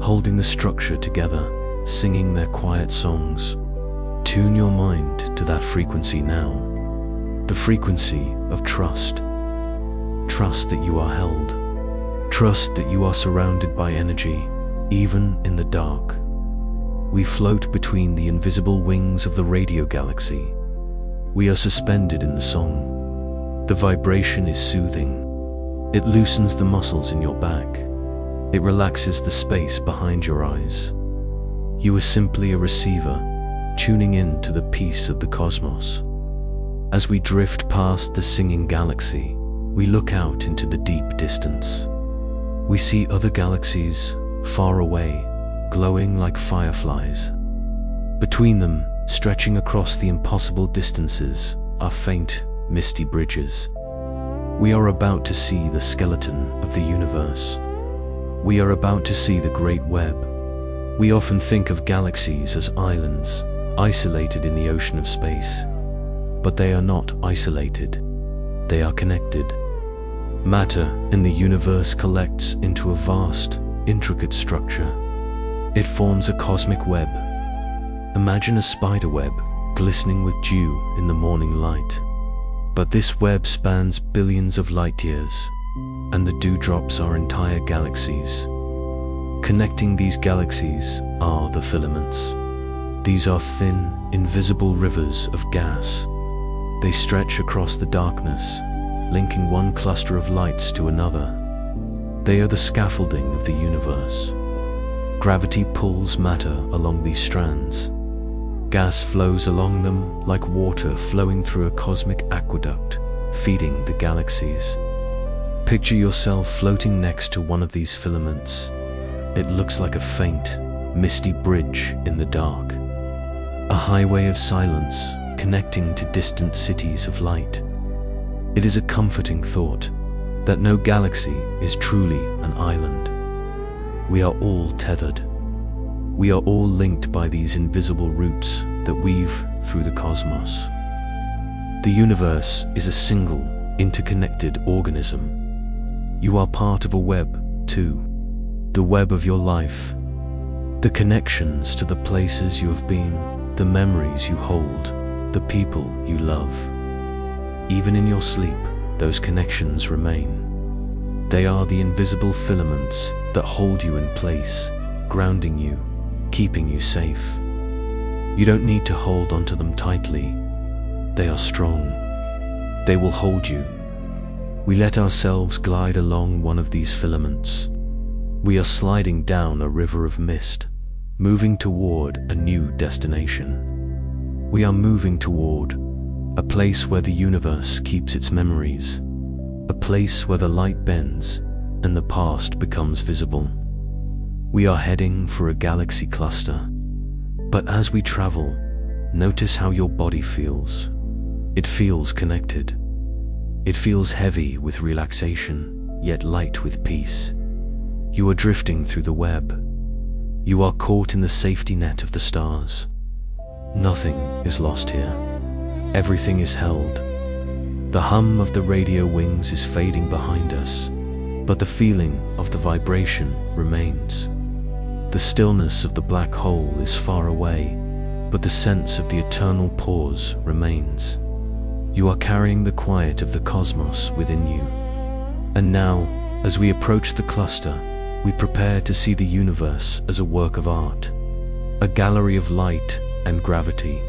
holding the structure together, singing their quiet songs. Tune your mind to that frequency now. The frequency of trust. Trust that you are held. Trust that you are surrounded by energy, even in the dark. We float between the invisible wings of the radio galaxy. We are suspended in the song. The vibration is soothing. It loosens the muscles in your back. It relaxes the space behind your eyes. You are simply a receiver, tuning in to the peace of the cosmos. As we drift past the singing galaxy, we look out into the deep distance. We see other galaxies, far away, glowing like fireflies. Between them, stretching across the impossible distances, are faint, misty bridges. We are about to see the skeleton of the universe. We are about to see the great web. We often think of galaxies as islands, isolated in the ocean of space. But they are not isolated. They are connected. Matter in the universe collects into a vast, intricate structure. It forms a cosmic web. Imagine a spider web, glistening with dew in the morning light. But this web spans billions of light years, and the dewdrops are entire galaxies. Connecting these galaxies are the filaments. These are thin, invisible rivers of gas. They stretch across the darkness, linking one cluster of lights to another. They are the scaffolding of the universe. Gravity pulls matter along these strands. Gas flows along them like water flowing through a cosmic aqueduct, feeding the galaxies. Picture yourself floating next to one of these filaments. It looks like a faint, misty bridge in the dark. A highway of silence connecting to distant cities of light. It is a comforting thought that no galaxy is truly an island. We are all tethered. We are all linked by these invisible roots that weave through the cosmos. The universe is a single, interconnected organism. You are part of a web, too. The web of your life. The connections to the places you have been, the memories you hold, the people you love. Even in your sleep, those connections remain. They are the invisible filaments that hold you in place, grounding you, keeping you safe. You don't need to hold onto them tightly. They are strong. They will hold you. We let ourselves glide along one of these filaments. We are sliding down a river of mist, moving toward a new destination. We are moving toward a place where the universe keeps its memories, a place where the light bends and the past becomes visible. We are heading for a galaxy cluster. But as we travel, notice how your body feels. It feels connected. It feels heavy with relaxation, yet light with peace. You are drifting through the web. You are caught in the safety net of the stars. Nothing is lost here. Everything is held. The hum of the radio wings is fading behind us, but the feeling of the vibration remains. The stillness of the black hole is far away, but the sense of the eternal pause remains. You are carrying the quiet of the cosmos within you. And now, as we approach the cluster, we prepare to see the universe as a work of art, a gallery of light and gravity.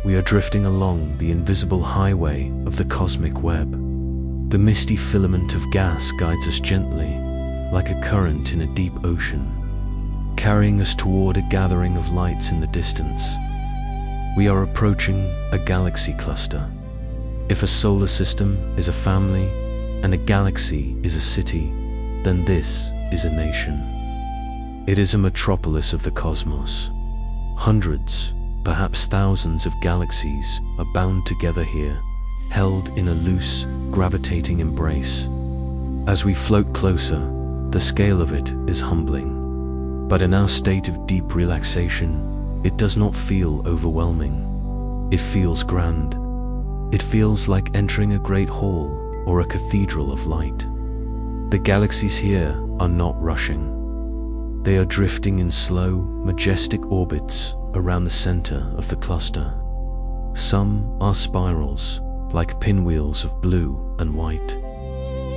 We are drifting along the invisible highway of the cosmic web. The misty filament of gas guides us gently, like a current in a deep ocean, carrying us toward a gathering of lights in the distance. We are approaching a galaxy cluster. If a solar system is a family and a galaxy is a city, then this is a nation. It is a metropolis of the cosmos. Hundreds, perhaps thousands of galaxies are bound together here, held in a loose, gravitating embrace. As we float closer, the scale of it is humbling. But in our state of deep relaxation, it does not feel overwhelming. It feels grand. It feels like entering a great hall or a cathedral of light. The galaxies here are not rushing. They are drifting in slow, majestic orbits around the center of the cluster. Some are spirals, like pinwheels of blue and white.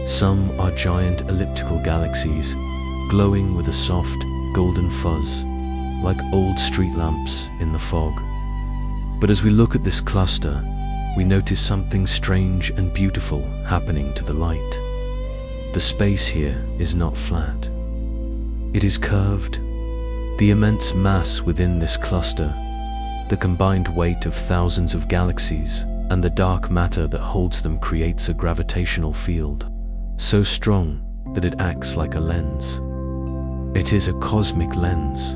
Some are giant elliptical galaxies, glowing with a soft, golden fuzz, like old street lamps in the fog. But as we look at this cluster, we notice something strange and beautiful happening to the light. The space here is not flat. It is curved. The immense mass within this cluster, the combined weight of thousands of galaxies, and the dark matter that holds them creates a gravitational field, so strong that it acts like a lens. It is a cosmic lens.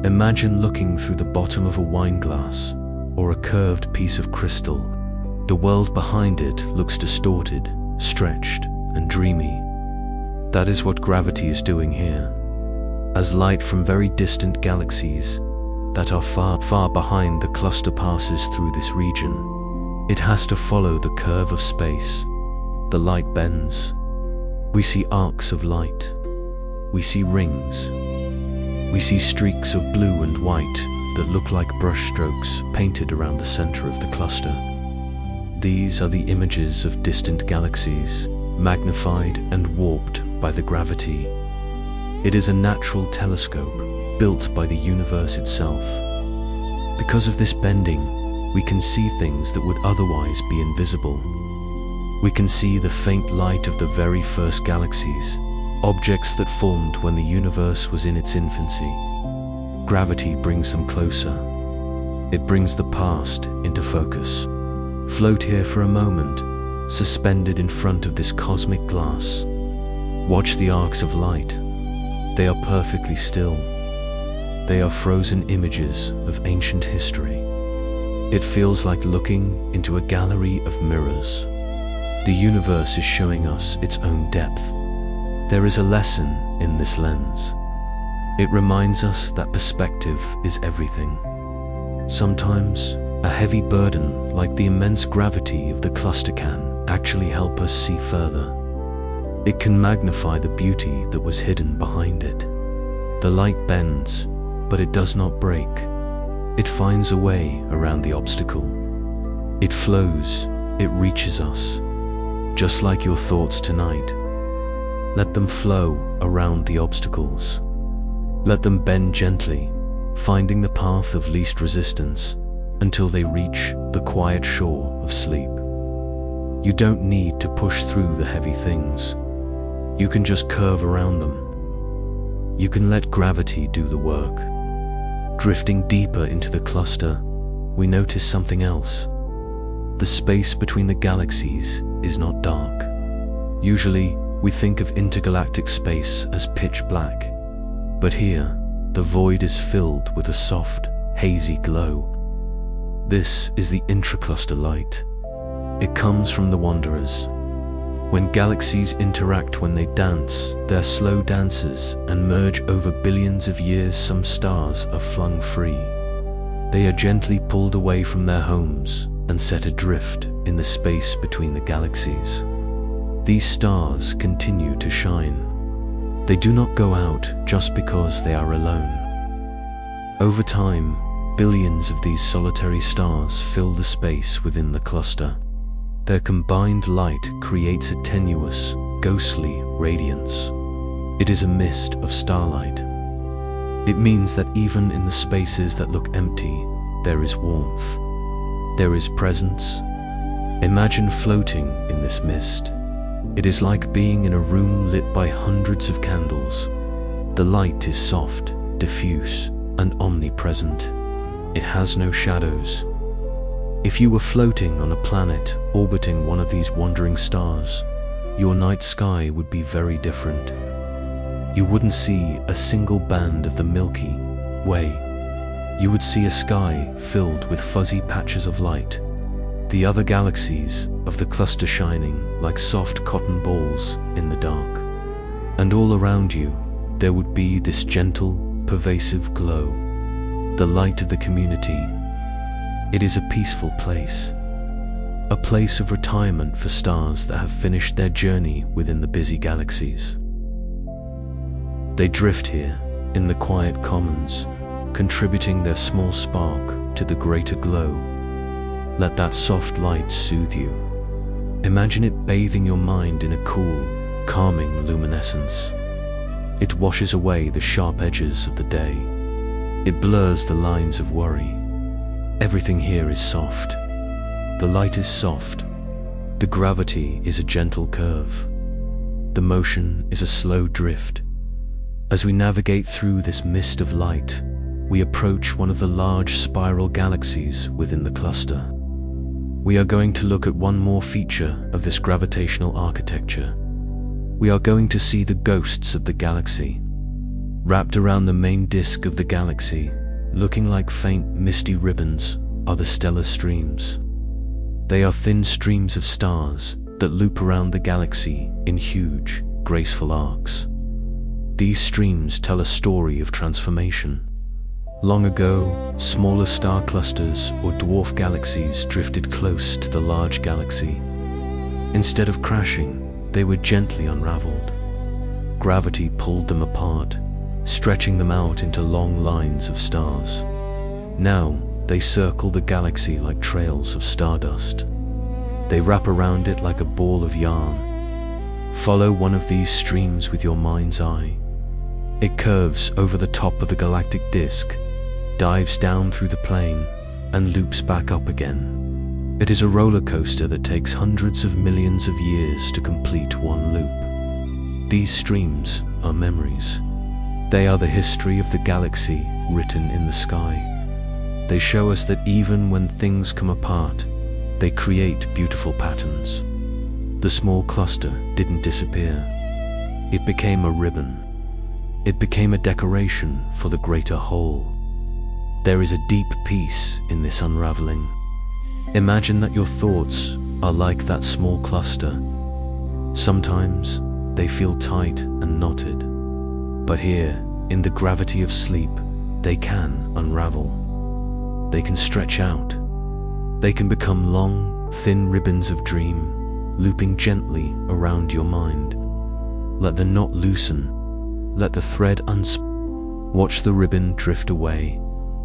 Imagine looking through the bottom of a wine glass or a curved piece of crystal. The world behind it looks distorted, stretched, and dreamy. That is what gravity is doing here. As light from very distant galaxies that are far, far behind the cluster passes through this region, it has to follow the curve of space. The light bends. We see arcs of light. We see rings. We see streaks of blue and white that look like brushstrokes painted around the center of the cluster. These are the images of distant galaxies, magnified and warped by the gravity. It is a natural telescope built by the universe itself. Because of this bending, we can see things that would otherwise be invisible. We can see the faint light of the very first galaxies, objects that formed when the universe was in its infancy. Gravity brings them closer. It brings the past into focus. Float here for a moment, suspended in front of this cosmic glass. Watch the arcs of light. They are perfectly still. They are frozen images of ancient history. It feels like looking into a gallery of mirrors. The universe is showing us its own depth. There is a lesson in this lens. It reminds us that perspective is everything. Sometimes, a heavy burden like the immense gravity of the cluster can actually help us see further. It can magnify the beauty that was hidden behind it. The light bends, but it does not break. It finds a way around the obstacle. It flows, it reaches us. Just like your thoughts tonight. Let them flow around the obstacles. Let them bend gently, finding the path of least resistance until they reach the quiet shore of sleep. You don't need to push through the heavy things. You can just curve around them. You can let gravity do the work. Drifting deeper into the cluster, we notice something else. The space between the galaxies is not dark. Usually, we think of intergalactic space as pitch black. But here, the void is filled with a soft, hazy glow. This is the intracluster light. It comes from the wanderers. When galaxies interact, when they dance, they're slow dances and merge over billions of years. Some stars are flung free. They are gently pulled away from their homes and set adrift in the space between the galaxies. These stars continue to shine. They do not go out just because they are alone. Over time, billions of these solitary stars fill the space within the cluster. Their combined light creates a tenuous, ghostly radiance. It is a mist of starlight. It means that even in the spaces that look empty, there is warmth. There is presence. Imagine floating in this mist. It is like being in a room lit by hundreds of candles. The light is soft, diffuse, and omnipresent. It has no shadows. If you were floating on a planet orbiting one of these wandering stars, your night sky would be very different. You wouldn't see a single band of the Milky Way. You would see a sky filled with fuzzy patches of light. the other galaxies of the cluster shining like soft cotton balls in the dark. And all around you, there would be this gentle, pervasive glow, the light of the community. It is a peaceful place, a place of retirement for stars that have finished their journey within the busy galaxies. They drift here in the quiet commons, contributing their small spark to the greater glow. Let that soft light soothe you. Imagine it bathing your mind in a cool, calming luminescence. It washes away the sharp edges of the day. It blurs the lines of worry. Everything here is soft. The light is soft. The gravity is a gentle curve. The motion is a slow drift. As we navigate through this mist of light, we approach one of the large spiral galaxies within the cluster. We are going to look at one more feature of this gravitational architecture. We are going to see the ghosts of the galaxy. Wrapped around the main disk of the galaxy, looking like faint, misty ribbons, are the stellar streams. They are thin streams of stars that loop around the galaxy in huge, graceful arcs. These streams tell a story of transformation. Long ago, smaller star clusters or dwarf galaxies drifted close to the large galaxy. Instead of crashing, they were gently unraveled. Gravity pulled them apart, stretching them out into long lines of stars. Now, they circle the galaxy like trails of stardust. They wrap around it like a ball of yarn. Follow one of these streams with your mind's eye. It curves over the top of the galactic disk, dives down through the plane, and loops back up again. It is a roller coaster that takes hundreds of millions of years to complete one loop. These streams are memories. They are the history of the galaxy written in the sky. They show us that even when things come apart, they create beautiful patterns. The small cluster didn't disappear. It became a ribbon. It became a decoration for the greater whole. There is a deep peace in this unraveling. Imagine that your thoughts are like that small cluster. Sometimes they feel tight and knotted, but here, in the gravity of sleep, they can unravel. They can stretch out. They can become long, thin ribbons of dream, looping gently around your mind. Let the knot loosen. Let the thread Watch the ribbon drift away,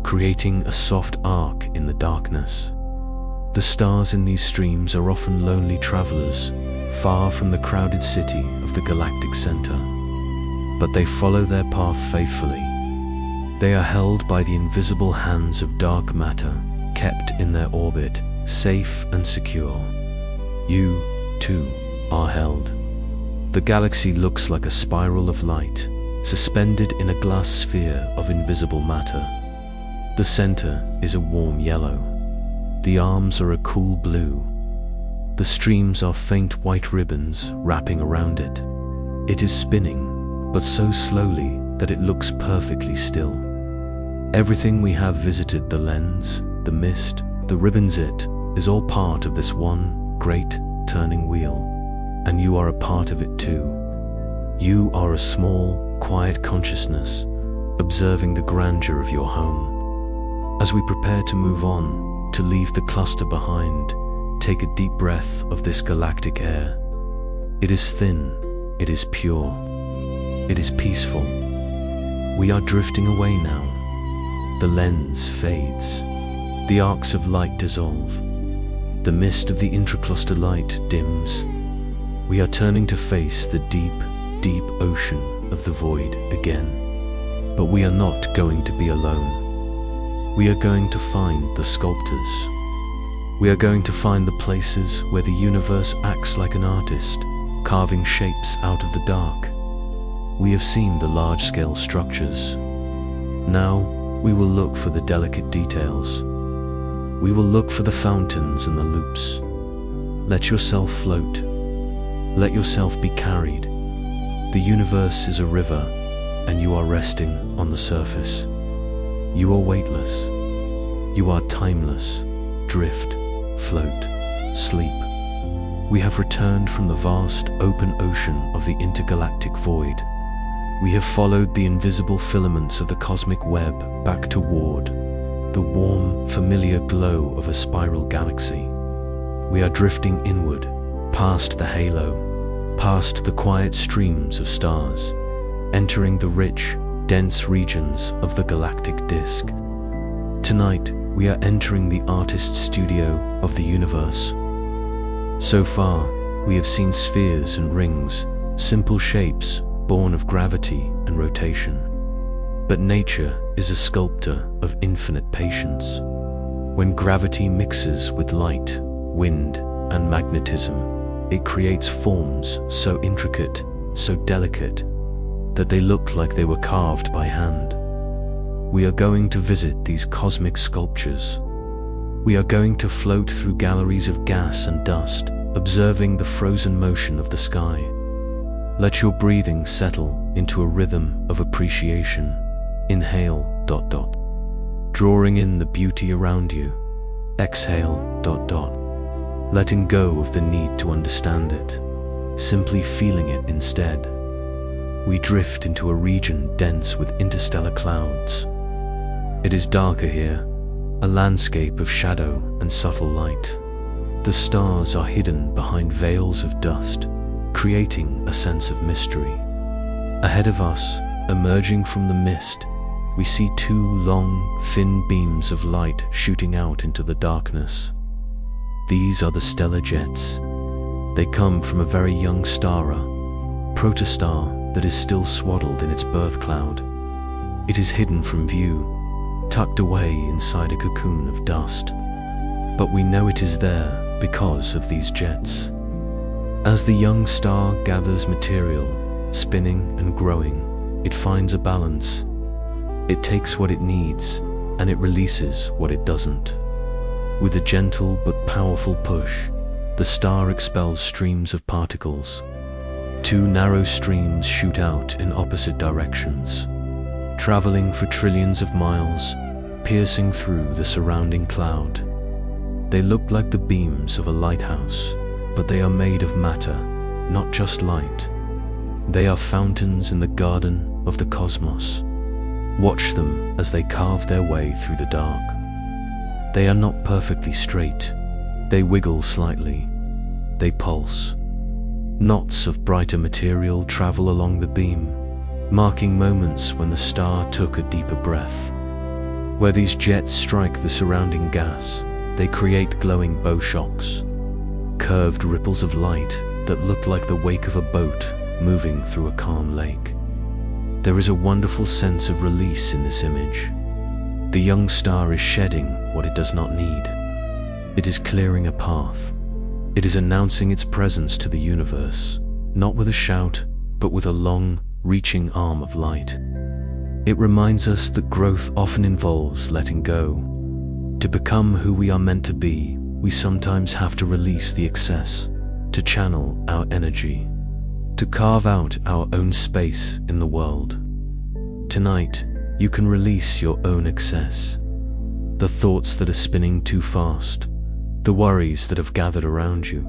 creating a soft arc in the darkness. The stars in these streams are often lonely travelers, far from the crowded city of the galactic center. But they follow their path faithfully. They are held by the invisible hands of dark matter, kept in their orbit, safe and secure. You, too, are held. The galaxy looks like a spiral of light, suspended in a glass sphere of invisible matter. The center is a warm yellow. The arms are a cool blue. The streams are faint white ribbons wrapping around it. It is spinning, but so slowly that it looks perfectly still. Everything we have visited, the lens, the mist, the ribbons, it is all part of this one great turning wheel. And you are a part of it too. You are a small, quiet consciousness, observing the grandeur of your home. As we prepare to move on, to leave the cluster behind, take a deep breath of this galactic air. It is thin, it is pure, it is peaceful. We are drifting away now. The lens fades. The arcs of light dissolve. The mist of the intracluster light dims. We are turning to face the deep, deep ocean of the void again. But we are not going to be alone. We are going to find the sculptors. We are going to find the places where the universe acts like an artist, carving shapes out of the dark. We have seen the large-scale structures. Now, we will look for the delicate details. We will look for the fountains and the loops. Let yourself float. Let yourself be carried. The universe is a river, and you are resting on the surface. You are weightless. You are timeless. Drift. float, sleep. We have returned from the vast, open ocean of the intergalactic void. We have followed the invisible filaments of the cosmic web back toward the warm, familiar glow of a spiral galaxy. We are drifting inward, past the halo, past the quiet streams of stars, entering the rich, dense regions of the galactic disk. Tonight, we are entering the artist's studio of the universe. So far, we have seen spheres and rings, simple shapes born of gravity and rotation. But nature is a sculptor of infinite patience. When gravity mixes with light, wind, and magnetism, it creates forms so intricate, so delicate, that they look like they were carved by hand. We are going to visit these cosmic sculptures. We are going to float through galleries of gas and dust, observing the frozen motion of the sky. Let your breathing settle into a rhythm of appreciation. Inhale, ... drawing in the beauty around you. Exhale, ... letting go of the need to understand it, simply feeling it instead. We drift into a region dense with interstellar clouds. It is darker here, a landscape of shadow and subtle light. The stars are hidden behind veils of dust, creating a sense of mystery. Ahead of us, emerging from the mist, we see two long, thin beams of light shooting out into the darkness. These are the stellar jets. They come from a very young star, a protostar that is still swaddled in its birth cloud. It is hidden from view, tucked away inside a cocoon of dust. But we know it is there because of these jets. As the young star gathers material, spinning and growing, it finds a balance. It takes what it needs, and it releases what it doesn't. With a gentle but powerful push, the star expels streams of particles. Two narrow streams shoot out in opposite directions, traveling for trillions of miles, piercing through the surrounding cloud. They look like the beams of a lighthouse, but they are made of matter, not just light. They are fountains in the garden of the cosmos. Watch them as they carve their way through the dark. They are not perfectly straight. They wiggle slightly. They pulse. Knots of brighter material travel along the beam, marking moments when the star took a deeper breath. Where these jets strike the surrounding gas, they create glowing bow shocks, curved ripples of light that look like the wake of a boat moving through a calm lake. There is a wonderful sense of release in this image. The young star is shedding what it does not need. It is clearing a path. It is announcing its presence to the universe, not with a shout, but with a long, reaching arm of light. It reminds us that growth often involves letting go. To become who we are meant to be, we sometimes have to release the excess, to channel our energy, to carve out our own space in the world. Tonight, you can release your own excess. The thoughts that are spinning too fast, the worries that have gathered around you.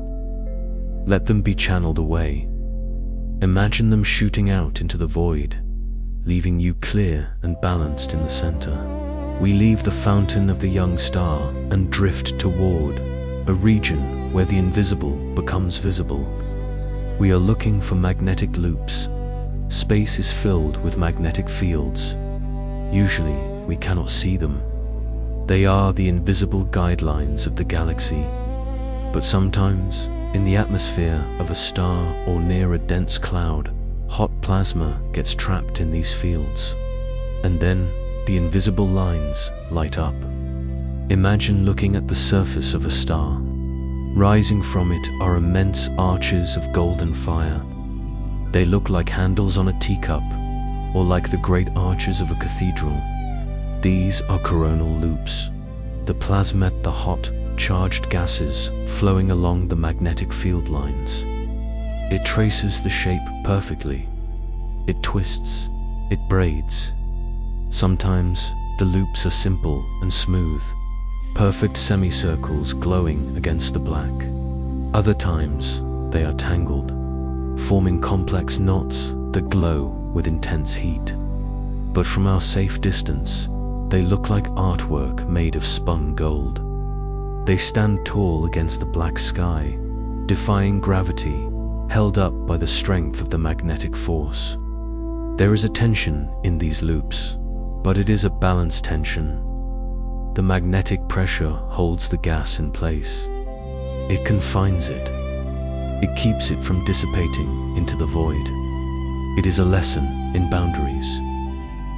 Let them be channeled away. Imagine them shooting out into the void, leaving you clear and balanced in the center. We leave the fountain of the young star and drift toward a region where the invisible becomes visible. We are looking for magnetic loops. Space is filled with magnetic fields. Usually, we cannot see them. They are the invisible guidelines of the galaxy. But sometimes, in the atmosphere of a star or near a dense cloud, hot plasma gets trapped in these fields. And then, the invisible lines light up. Imagine looking at the surface of a star. Rising from it are immense arches of golden fire. They look like handles on a teacup, or like the great arches of a cathedral. These are coronal loops. The plasmet, the hot, charged gases flowing along the magnetic field lines. It traces the shape perfectly. It twists, it braids. Sometimes the loops are simple and smooth. perfect semicircles glowing against the black. Other times, they are tangled, forming complex knots that glow with intense heat. But from our safe distance, they look like artwork made of spun gold. They stand tall against the black sky, defying gravity, held up by the strength of the magnetic force. There is a tension in these loops, but it is a balanced tension. The magnetic pressure holds the gas in place. It confines it. It keeps it from dissipating into the void. It is a lesson in boundaries.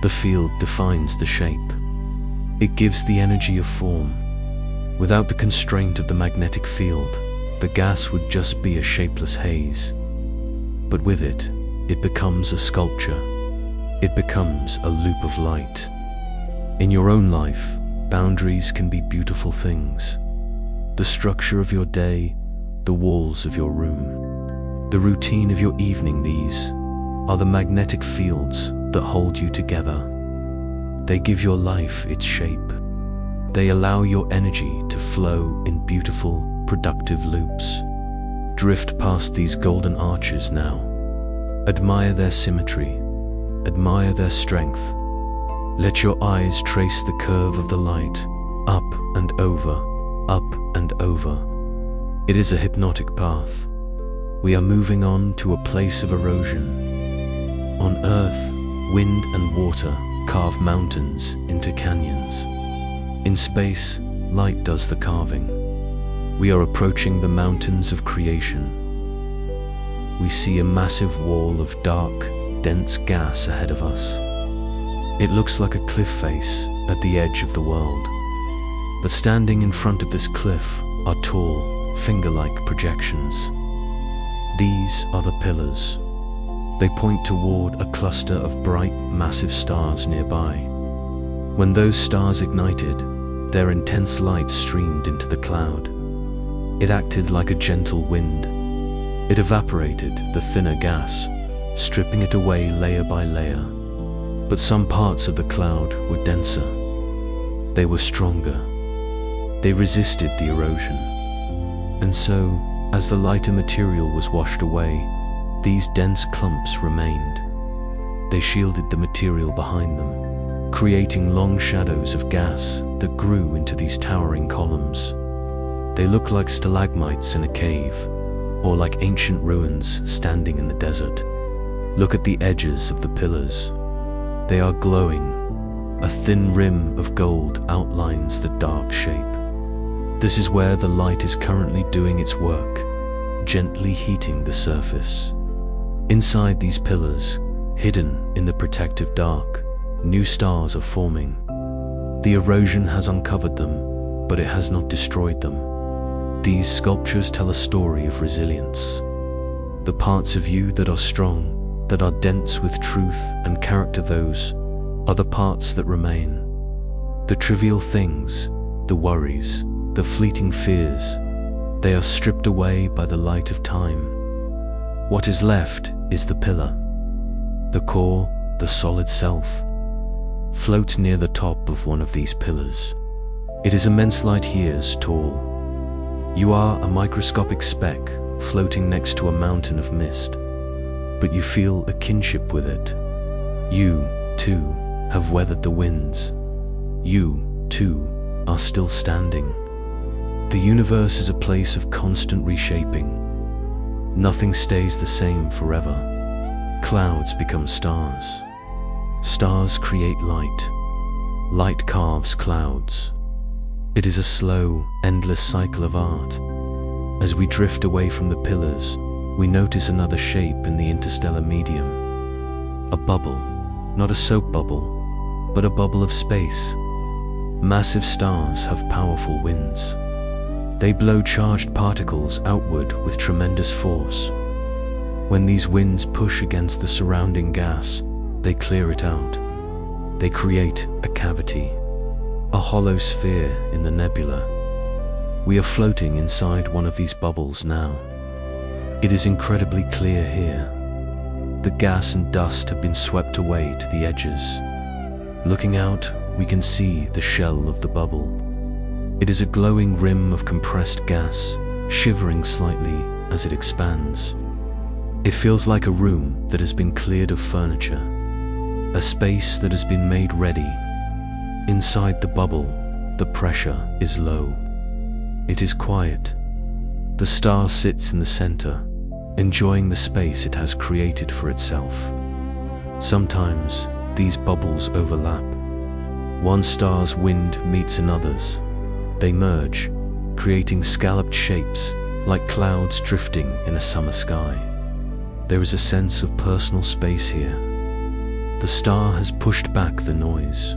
The field defines the shape. It gives the energy of form. Without the constraint of the magnetic field, the gas would just be a shapeless haze. But with it, it becomes a sculpture. It becomes a loop of light. In your own life, boundaries can be beautiful things. The structure of your day, the walls of your room, the routine of your evening, these are the magnetic fields that hold you together. They give your life its shape. They allow your energy to flow in beautiful, productive loops. Drift past these golden arches now. Admire their symmetry. Admire their strength. Let your eyes trace the curve of the light, up and over, up and over. It is a hypnotic path. We are moving on to a place of erosion. On Earth, wind and water carve mountains into canyons. In space, light does the carving. We are approaching the mountains of creation. We see a massive wall of dark, dense gas ahead of us. It looks like a cliff face at the edge of the world. But standing in front of this cliff are tall, finger-like projections. These are the pillars. They point toward a cluster of bright, massive stars nearby. When those stars ignited, their intense light streamed into the cloud. It acted like a gentle wind. It evaporated the thinner gas, stripping it away layer by layer. But some parts of the cloud were denser. They were stronger. They resisted the erosion. And so, as the lighter material was washed away, these dense clumps remained. They shielded the material behind them, creating long shadows of gas that grew into these towering columns. They look like stalagmites in a cave, or like ancient ruins standing in the desert. Look at the edges of the pillars. They are glowing. A thin rim of gold outlines the dark shape. This is where the light is currently doing its work, gently heating the surface. Inside these pillars, hidden in the protective dark, new stars are forming. The erosion has uncovered them, but it has not destroyed them. These sculptures tell a story of resilience. The parts of you that are strong, that are dense with truth and character, those are the parts that remain. The trivial things, the worries, the fleeting fears, they are stripped away by the light of time. What is left is the pillar. The core, the solid self. Float near the top of one of these pillars. It is immense light years tall. You are a microscopic speck floating next to a mountain of mist, but you feel a kinship with it. You, too, have weathered the winds. You, too, are still standing. The universe is a place of constant reshaping. Nothing stays the same forever. Clouds become stars. Stars create light. Light carves clouds. It is a slow, endless cycle of art. As we drift away from the pillars, we notice another shape in the interstellar medium. A bubble, not a soap bubble, but a bubble of space. Massive stars have powerful winds. They blow charged particles outward with tremendous force. When these winds push against the surrounding gas, they clear it out. They create a cavity, a hollow sphere in the nebula. We are floating inside one of these bubbles now. It is incredibly clear here. The gas and dust have been swept away to the edges. Looking out, we can see the shell of the bubble. It is a glowing rim of compressed gas, shivering slightly as it expands. It feels like a room that has been cleared of furniture, a space that has been made ready. Inside the bubble, the pressure is low. It is quiet. The star sits in the center, enjoying the space it has created for itself. Sometimes, these bubbles overlap. One star's wind meets another's. They merge, creating scalloped shapes, like clouds drifting in a summer sky. There is a sense of personal space here. The star has pushed back the noise.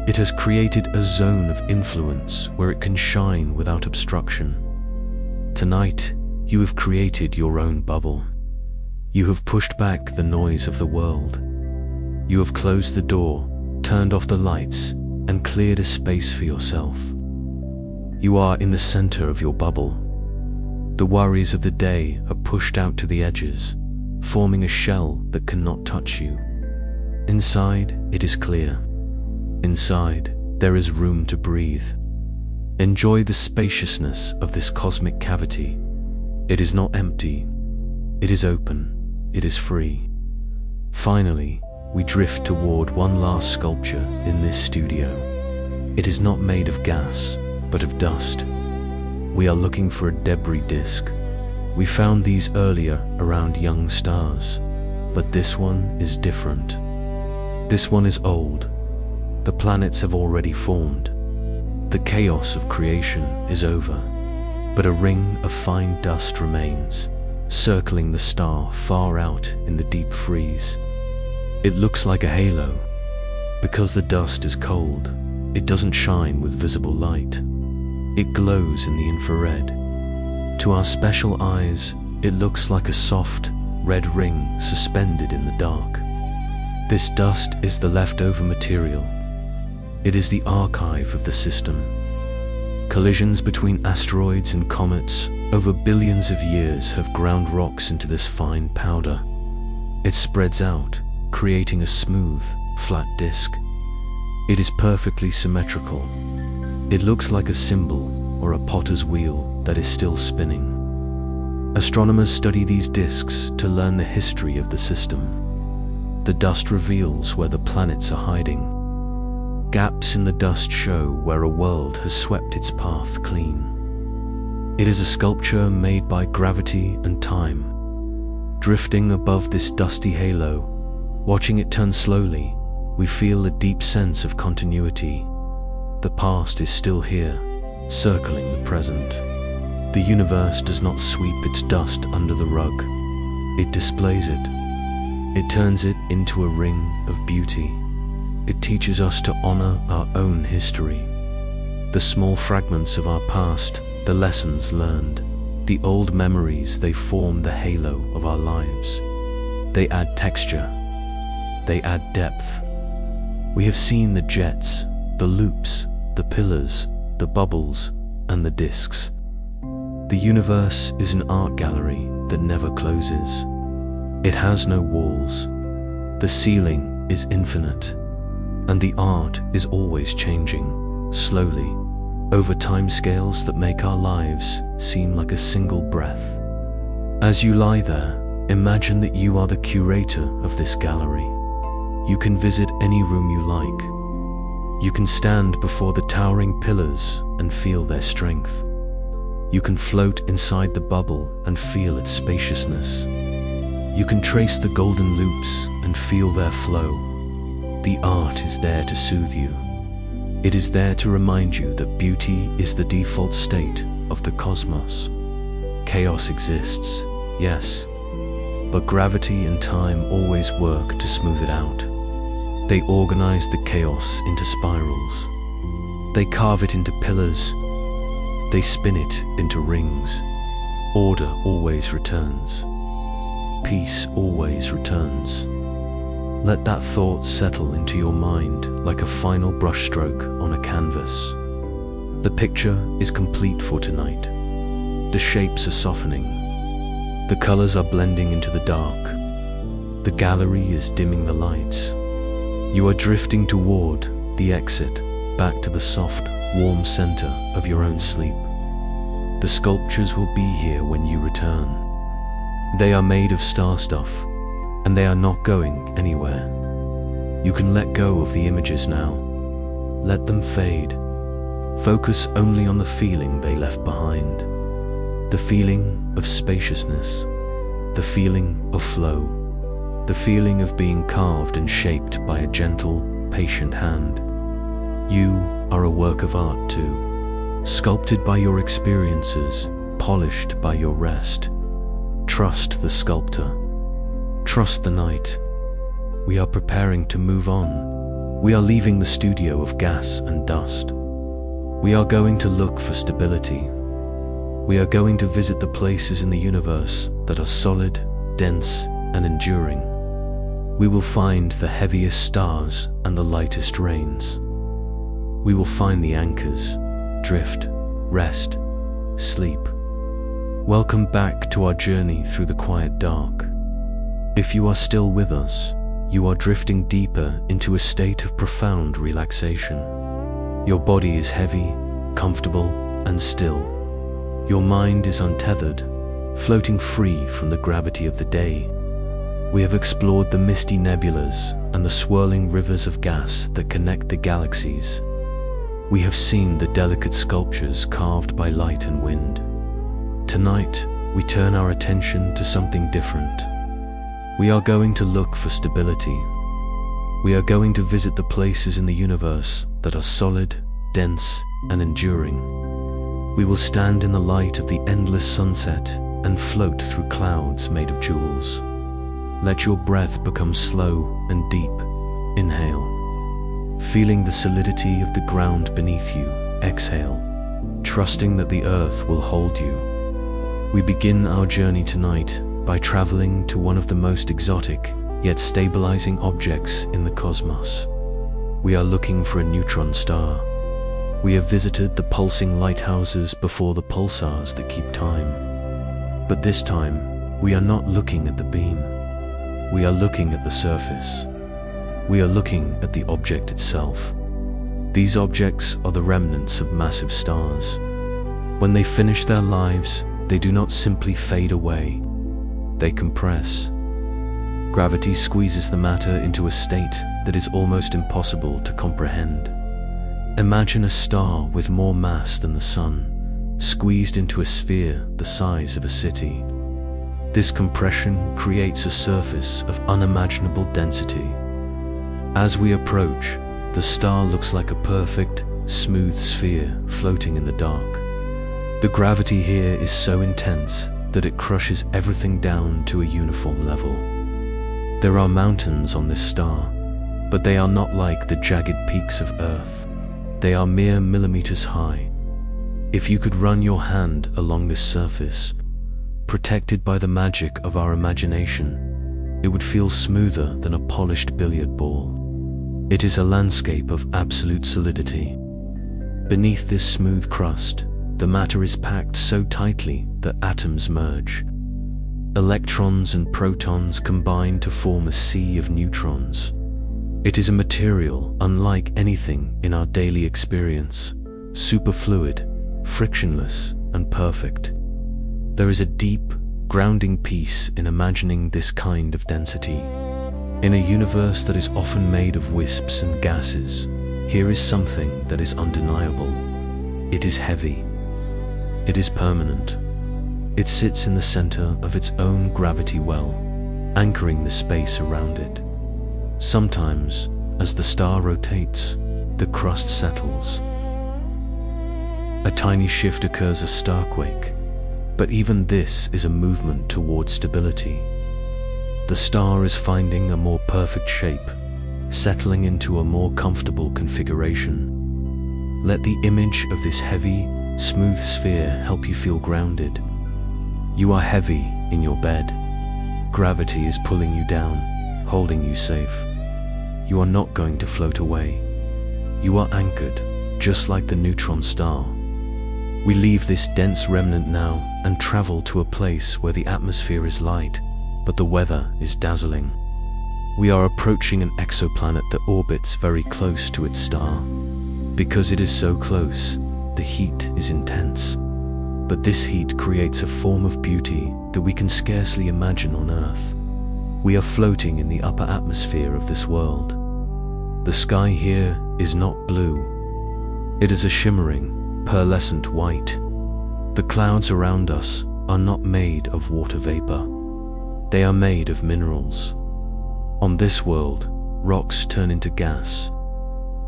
It has created a zone of influence where it can shine without obstruction. Tonight, you have created your own bubble. You have pushed back the noise of the world. You have closed the door, turned off the lights, and cleared a space for yourself. You are in the center of your bubble. The worries of the day are pushed out to the edges, forming a shell that cannot touch you. Inside, it is clear. Inside, there is room to breathe. Enjoy the spaciousness of this cosmic cavity. It is not empty. It is open. It is free. Finally, we drift toward one last sculpture in this studio. It is not made of gas, but of dust. We are looking for a debris disk. We found these earlier around young stars, but this one is different. This one is old. The planets have already formed. The chaos of creation is over, but a ring of fine dust remains, circling the star far out in the deep freeze. It looks like a halo. Because the dust is cold, it doesn't shine with visible light. It glows in the infrared. To our special eyes, it looks like a soft, red ring suspended in the dark. This dust is the leftover material. It is the archive of the system. Collisions between asteroids and comets over billions of years have ground rocks into this fine powder. It spreads out, creating a smooth, flat disk. It is perfectly symmetrical. It looks like a cymbal or a potter's wheel that is still spinning. Astronomers study these disks to learn the history of the system. The dust reveals where the planets are hiding. Gaps in the dust show where a world has swept its path clean. It is a sculpture made by gravity and time. Drifting above this dusty halo, watching it turn slowly, we feel a deep sense of continuity. The past is still here, circling the present. The universe does not sweep its dust under the rug. It displays it. It turns it into a ring of beauty. It teaches us to honor our own history. The small fragments of our past, the lessons learned, the old memories, they form the halo of our lives. They add texture. They add depth. We have seen the jets, the loops, the pillars, the bubbles, and the disks. The universe is an art gallery that never closes. It has no walls. The ceiling is infinite. And the art is always changing, slowly, over timescales that make our lives seem like a single breath. As you lie there, imagine that you are the curator of this gallery. You can visit any room you like. You can stand before the towering pillars and feel their strength. You can float inside the bubble and feel its spaciousness. You can trace the golden loops and feel their flow. The art is there to soothe you. It is there to remind you that beauty is the default state of the cosmos. Chaos exists, yes, but gravity and time always work to smooth it out. They organize the chaos into spirals. They carve it into pillars. They spin it into rings. Order always returns. Peace always returns. Let that thought settle into your mind like a final brushstroke on a canvas. The picture is complete for tonight. The shapes are softening. The colors are blending into the dark. The gallery is dimming the lights. You are drifting toward the exit, back to the soft, warm center of your own sleep. The sculptures will be here when you return. They are made of star stuff, and they are not going anywhere. You can let go of the images now. Let them fade. Focus only on the feeling they left behind. The feeling of spaciousness. The feeling of flow. The feeling of being carved and shaped by a gentle, patient hand. You are a work of art too, sculpted by your experiences, polished by your rest. Trust the sculptor. Trust the night. We are preparing to move on. We are leaving the studio of gas and dust. We are going to look for stability. We are going to visit the places in the universe that are solid, dense, and enduring. We will find the heaviest stars and the lightest rains. We will find the anchors, drift, rest, sleep. Welcome back to our journey through the quiet dark. If you are still with us, you are drifting deeper into a state of profound relaxation. Your body is heavy, comfortable, and still. Your mind is untethered, floating free from the gravity of the day. We have explored the misty nebulas and the swirling rivers of gas that connect the galaxies. We have seen the delicate sculptures carved by light and wind. Tonight, we turn our attention to something different. We are going to look for stability. We are going to visit the places in the universe that are solid, dense, and enduring. We will stand in the light of the endless sunset and float through clouds made of jewels. Let your breath become slow and deep. Inhale, feeling the solidity of the ground beneath you. Exhale, trusting that the earth will hold you. We begin our journey tonight by traveling to one of the most exotic yet stabilizing objects in the cosmos. We are looking for a neutron star. We have visited the pulsing lighthouses before, the pulsars that keep time. But this time, we are not looking at the beam. We are looking at the surface. We are looking at the object itself. These objects are the remnants of massive stars. When they finish their lives, they do not simply fade away. They compress. Gravity squeezes the matter into a state that is almost impossible to comprehend. Imagine a star with more mass than the sun, squeezed into a sphere the size of a city. This compression creates a surface of unimaginable density. As we approach, the star looks like a perfect, smooth sphere floating in the dark. The gravity here is so intense that it crushes everything down to a uniform level. There are mountains on this star, but they are not like the jagged peaks of Earth. They are mere millimeters high. If you could run your hand along this surface, protected by the magic of our imagination, it would feel smoother than a polished billiard ball. It is a landscape of absolute solidity. Beneath this smooth crust, the matter is packed so tightly that atoms merge. Electrons and protons combine to form a sea of neutrons. It is a material unlike anything in our daily experience, superfluid, frictionless, and perfect. There is a deep, grounding peace in imagining this kind of density. In a universe that is often made of wisps and gases, here is something that is undeniable. It is heavy. It is permanent. It sits in the center of its own gravity well, anchoring the space around it. Sometimes, as the star rotates, the crust settles. A tiny shift occurs, a starquake, but even this is a movement toward stability. The star is finding a more perfect shape, settling into a more comfortable configuration. Let the image of this heavy, smooth sphere help you feel grounded. You are heavy in your bed. Gravity is pulling you down, holding you safe. You are not going to float away. You are anchored, just like the neutron star. We leave this dense remnant now and travel to a place where the atmosphere is light, but the weather is dazzling. We are approaching an exoplanet that orbits very close to its star. Because it is so close, the heat is intense. But this heat creates a form of beauty that we can scarcely imagine on Earth. We are floating in the upper atmosphere of this world. The sky here is not blue. It is a shimmering, pearlescent white. The clouds around us are not made of water vapor. They are made of minerals. On this world, rocks turn into gas.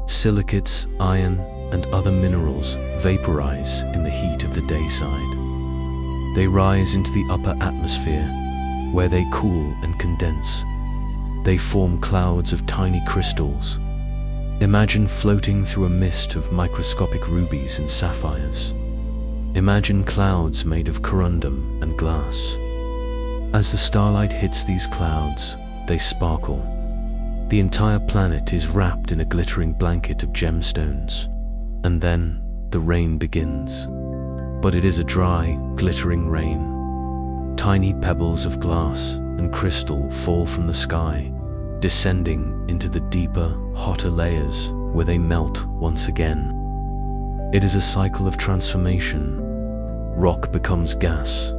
Silicates, iron, and other minerals vaporize in the heat of the dayside. They rise into the upper atmosphere, where they cool and condense. They form clouds of tiny crystals. Imagine floating through a mist of microscopic rubies and sapphires. Imagine clouds made of corundum and glass. As the starlight hits these clouds, they sparkle. The entire planet is wrapped in a glittering blanket of gemstones. And then the rain begins. But it is a dry, glittering rain. Tiny pebbles of glass and crystal fall from the sky, descending into the deeper, hotter layers where they melt once again. It is a cycle of transformation. Rock becomes gas.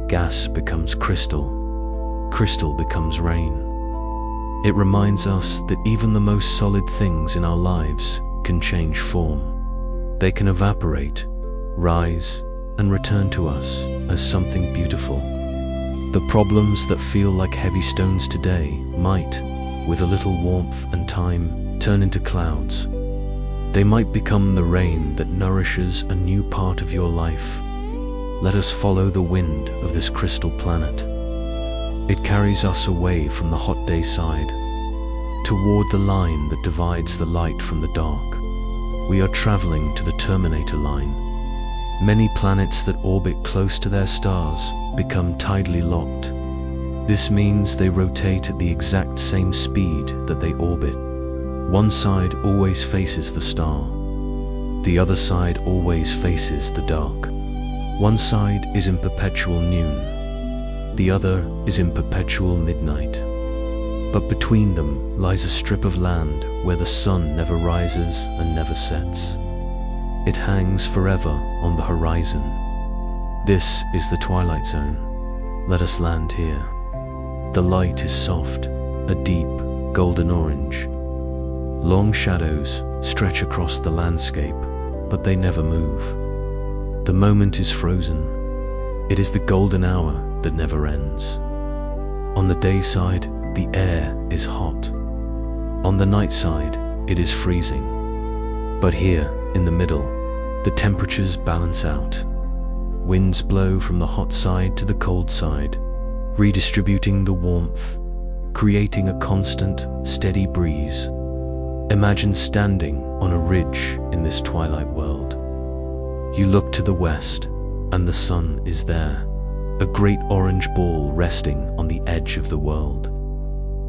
Gas becomes crystal. Crystal becomes rain. It reminds us that even the most solid things in our lives can change form. They can evaporate, rise, and return to us as something beautiful. The problems that feel like heavy stones today might, with a little warmth and time, turn into clouds. They might become the rain that nourishes a new part of your life. Let us follow the wind of this crystal planet. It carries us away from the hot day side, toward the line that divides the light from the dark. We are traveling to the terminator line. Many planets that orbit close to their stars become tidally locked. This means they rotate at the exact same speed that they orbit. One side always faces the star. The other side always faces the dark. One side is in perpetual noon. The other is in perpetual midnight. But between them lies a strip of land where the sun never rises and never sets. It hangs forever on the horizon. This is the twilight zone. Let us land here. The light is soft, a deep golden orange. Long shadows stretch across the landscape, but they never move. The moment is frozen. It is the golden hour that never ends. On the day side, the air is hot. On the night side, it is freezing. But here, in the middle, the temperatures balance out. Winds blow from the hot side to the cold side, redistributing the warmth, creating a constant, steady breeze. Imagine standing on a ridge in this twilight world. You look to the west, and the sun is there, a great orange ball resting on the edge of the world.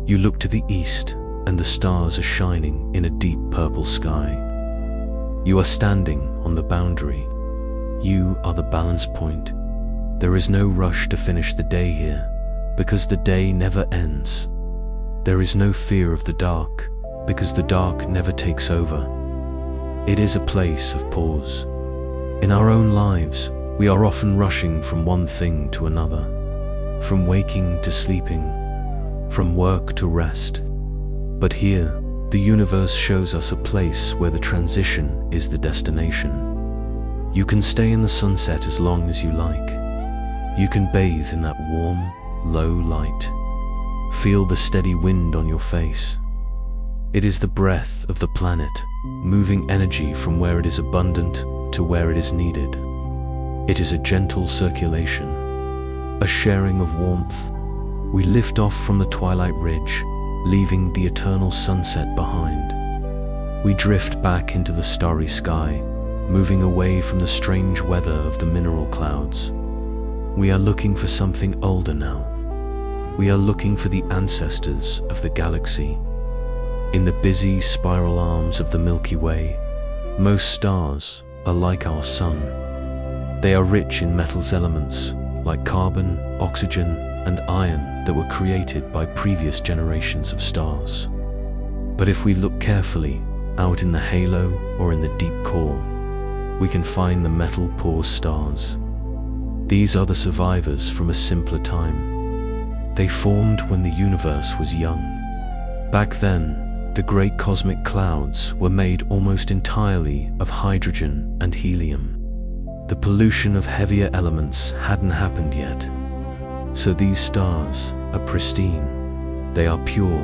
You look to the east, and the stars are shining in a deep purple sky. You are standing on the boundary. You are the balance point. There is no rush to finish the day here, because the day never ends. There is no fear of the dark, because the dark never takes over. It is a place of pause. In our own lives, we are often rushing from one thing to another, from waking to sleeping, from work to rest. But here, the universe shows us a place where the transition is the destination. You can stay in the sunset as long as you like. You can bathe in that warm, low light. Feel the steady wind on your face. It is the breath of the planet, moving energy from where it is abundant to where it is needed. It is a gentle circulation, a sharing of warmth. We lift off from the twilight ridge, leaving the eternal sunset behind. We drift back into the starry sky, moving away from the strange weather of the mineral clouds. We are looking for something older now. We are looking for the ancestors of the galaxy. In the busy spiral arms of the Milky Way, most stars are like our sun. They are rich in metals elements like carbon, oxygen, and iron that were created by previous generations of stars. But if we look carefully, out in the halo or in the deep core, we can find the metal poor stars. These are the survivors from a simpler time. They formed when the universe was young. Back then, the great cosmic clouds were made almost entirely of hydrogen and helium. The pollution of heavier elements hadn't happened yet. So these stars are pristine. They are pure.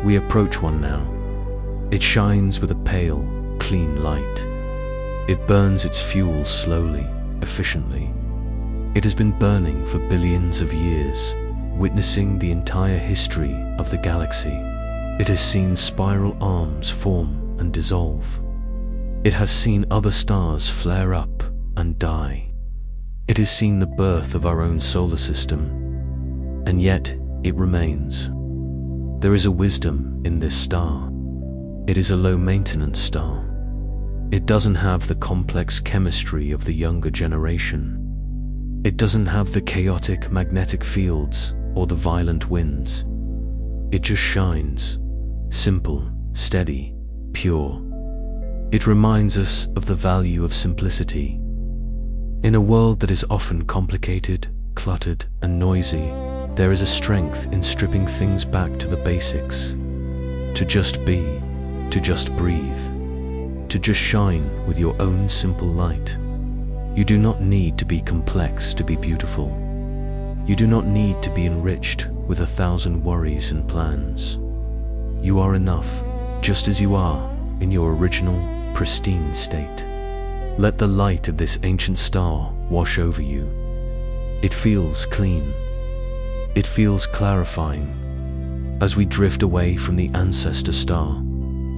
We approach one now. It shines with a pale, clean light. It burns its fuel slowly, efficiently. It has been burning for billions of years, witnessing the entire history of the galaxy. It has seen spiral arms form and dissolve. It has seen other stars flare up and die. It has seen the birth of our own solar system, and yet it remains. There is a wisdom in this star. It is a low-maintenance star. It doesn't have the complex chemistry of the younger generation. It doesn't have the chaotic magnetic fields or the violent winds. It just shines, simple, steady, pure. It reminds us of the value of simplicity. In a world that is often complicated, cluttered, and noisy, there is a strength in stripping things back to the basics. To just be, to just breathe, to just shine with your own simple light. You do not need to be complex to be beautiful. You do not need to be enriched with 1,000 worries and plans. You are enough, just as you are, in your original, pristine state. Let the light of this ancient star wash over you. It feels clean. It feels clarifying. As we drift away from the ancestor star,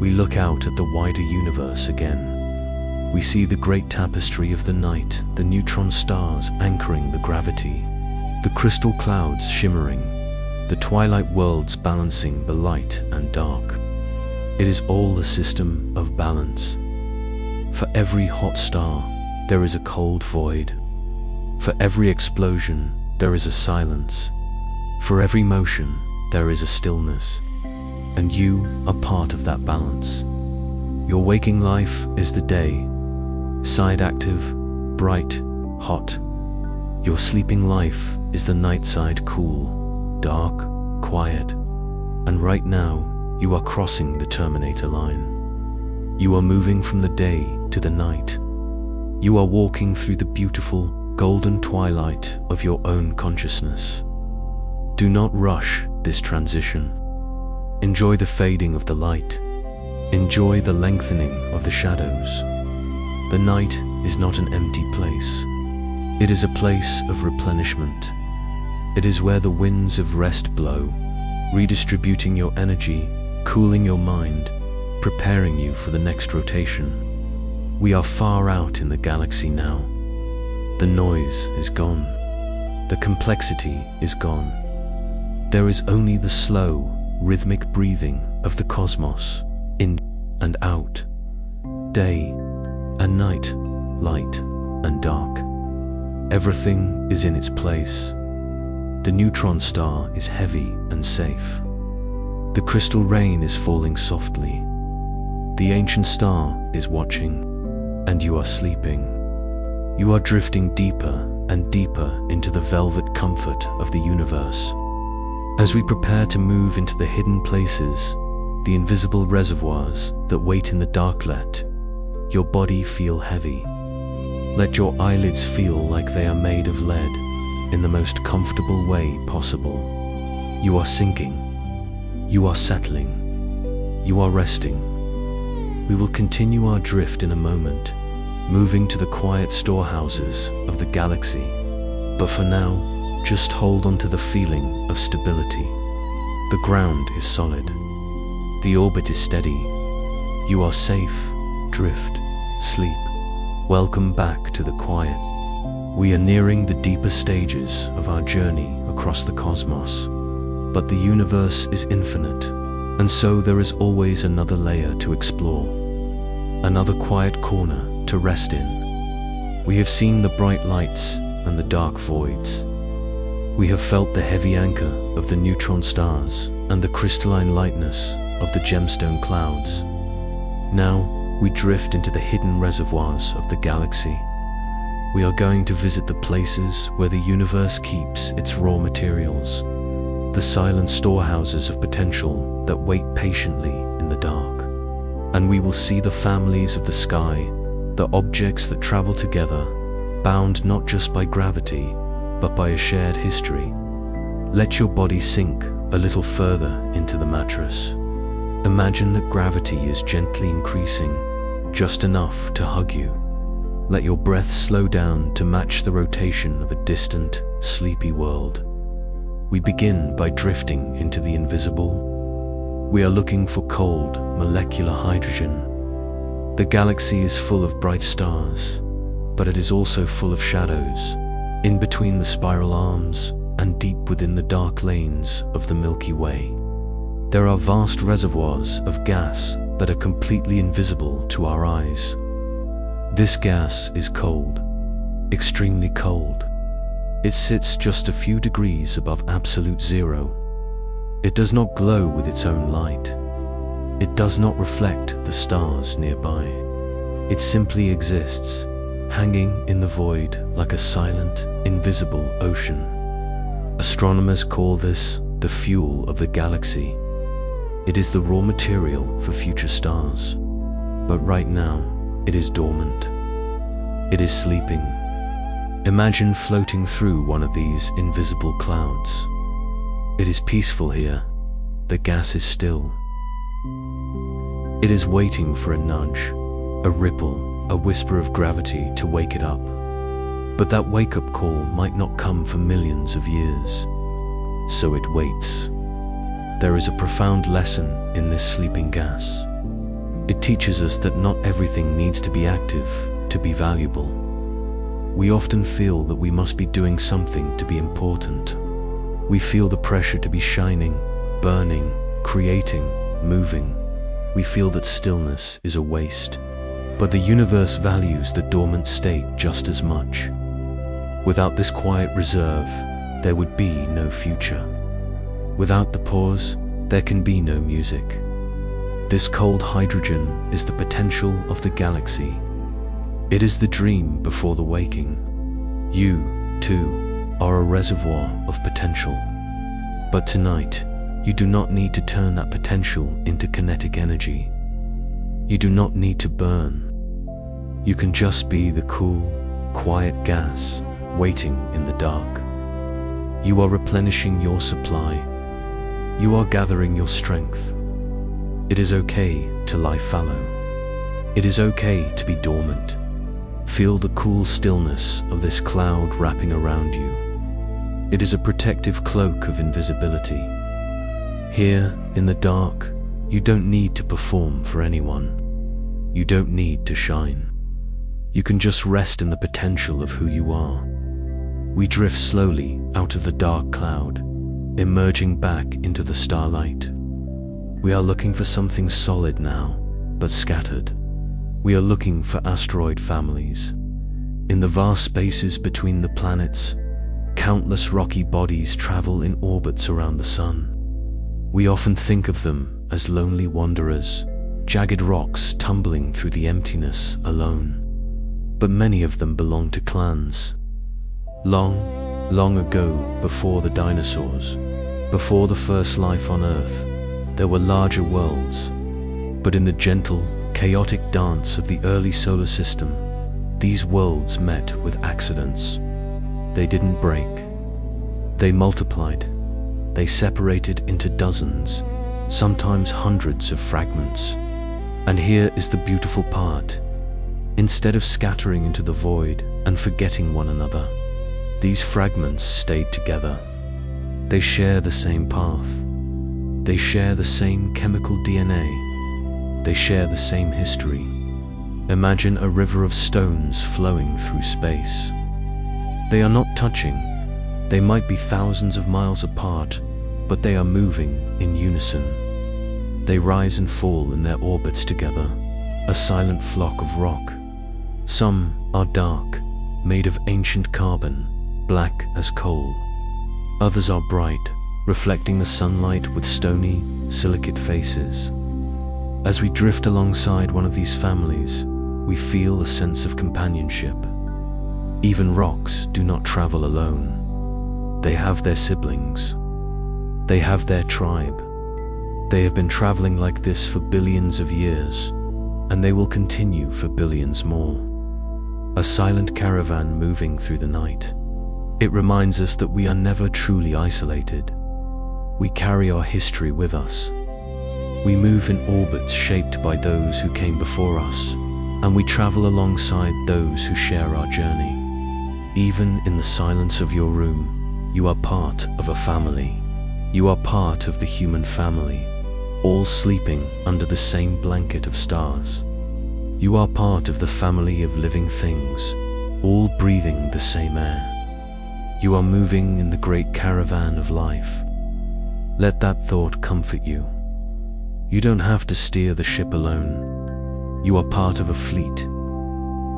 we look out at the wider universe again. We see the great tapestry of the night, the neutron stars anchoring the gravity, the crystal clouds shimmering, the twilight worlds balancing the light and dark. It is all a system of balance. For every hot star, there is a cold void. For every explosion, there is a silence. For every motion, there is a stillness. And you are part of that balance. Your waking life is the day, side active, bright, hot. Your sleeping life is the night side, cool, dark, quiet. And right now, you are crossing the Terminator line. You are moving from the day to the night. You are walking through the beautiful, golden twilight of your own consciousness. Do not rush this transition. Enjoy the fading of the light. Enjoy the lengthening of the shadows. The night is not an empty place. It is a place of replenishment. It is where the winds of rest blow, redistributing your energy, cooling your mind, preparing you for the next rotation. We are far out in the galaxy now. The noise is gone. The complexity is gone. There is only the slow, rhythmic breathing of the cosmos, in and out, day and night, light and dark. Everything is in its place. The neutron star is heavy and safe. The crystal rain is falling softly. The ancient star is watching, and you are sleeping. You are drifting deeper and deeper into the velvet comfort of the universe. As we prepare to move into the hidden places, the invisible reservoirs that wait in the dark, let your body feel heavy. Let your eyelids feel like they are made of lead in the most comfortable way possible. You are sinking. You are settling. You are resting. We will continue our drift in a moment, moving to the quiet storehouses of the galaxy. But for now, just hold on to the feeling of stability. The ground is solid. The orbit is steady. You are safe. Drift. Sleep. Welcome back to the quiet. We are nearing the deeper stages of our journey across the cosmos. But the universe is infinite, and so there is always another layer to explore. Another quiet corner to rest in. We have seen the bright lights and the dark voids. We have felt the heavy anchor of the neutron stars and the crystalline lightness of the gemstone clouds. Now, we drift into the hidden reservoirs of the galaxy. We are going to visit the places where the universe keeps its raw materials, the silent storehouses of potential that wait patiently in the dark. And we will see the families of the sky, the objects that travel together, bound not just by gravity, but by a shared history. Let your body sink a little further into the mattress. Imagine that gravity is gently increasing, just enough to hug you. Let your breath slow down to match the rotation of a distant, sleepy world. We begin by drifting into the invisible. We are looking for cold, molecular hydrogen. The galaxy is full of bright stars, but it is also full of shadows, in between the spiral arms and deep within the dark lanes of the Milky Way. There are vast reservoirs of gas that are completely invisible to our eyes. This gas is cold, extremely cold. It sits just a few degrees above absolute zero. It does not glow with its own light. It does not reflect the stars nearby. It simply exists, hanging in the void like a silent, invisible ocean. Astronomers call this the fuel of the galaxy. It is the raw material for future stars. But right now, it is dormant. It is sleeping. Imagine floating through one of these invisible clouds. It is peaceful here. The gas is still. It is waiting for a nudge, a ripple, a whisper of gravity to wake it up. But that wake-up call might not come for millions of years. So it waits. There is a profound lesson in this sleeping gas. It teaches us that not everything needs to be active to be valuable. We often feel that we must be doing something to be important. We feel the pressure to be shining, burning, creating, moving. We feel that stillness is a waste. But the universe values the dormant state just as much. Without this quiet reserve, there would be no future. Without the pause, there can be no music. This cold hydrogen is the potential of the galaxy. It is the dream before the waking. You, too, are a reservoir of potential. But tonight, you do not need to turn that potential into kinetic energy. You do not need to burn. You can just be the cool, quiet gas waiting in the dark. You are replenishing your supply. You are gathering your strength. It is okay to lie fallow. It is okay to be dormant. Feel the cool stillness of this cloud wrapping around you. It is a protective cloak of invisibility. Here, in the dark, you don't need to perform for anyone. You don't need to shine. You can just rest in the potential of who you are. We drift slowly out of the dark cloud, emerging back into the starlight. We are looking for something solid now, but scattered. We are looking for asteroid families. In the vast spaces between the planets, countless rocky bodies travel in orbits around the sun. We often think of them as lonely wanderers, jagged rocks tumbling through the emptiness alone. But many of them belong to clans. Long, long ago, before the dinosaurs, before the first life on Earth, there were larger worlds. But in the gentle, chaotic dance of the early solar system, these worlds met with accidents. They didn't break. They multiplied. They separated into dozens, sometimes hundreds of fragments. And here is the beautiful part. Instead of scattering into the void and forgetting one another, these fragments stayed together. They share the same path. They share the same chemical DNA. They share the same history. Imagine a river of stones flowing through space. They are not touching. They might be thousands of miles apart, but they are moving in unison. They rise and fall in their orbits together, a silent flock of rock. Some are dark, made of ancient carbon, black as coal. Others are bright, reflecting the sunlight with stony, silicate faces. As we drift alongside one of these families, we feel a sense of companionship. Even rocks do not travel alone. They have their siblings. They have their tribe. They have been traveling like this for billions of years, and they will continue for billions more. A silent caravan moving through the night. It reminds us that we are never truly isolated. We carry our history with us. We move in orbits shaped by those who came before us, and we travel alongside those who share our journey. Even in the silence of your room, you are part of a family. You are part of the human family, all sleeping under the same blanket of stars. You are part of the family of living things, all breathing the same air. You are moving in the great caravan of life. Let that thought comfort you. You don't have to steer the ship alone. You are part of a fleet.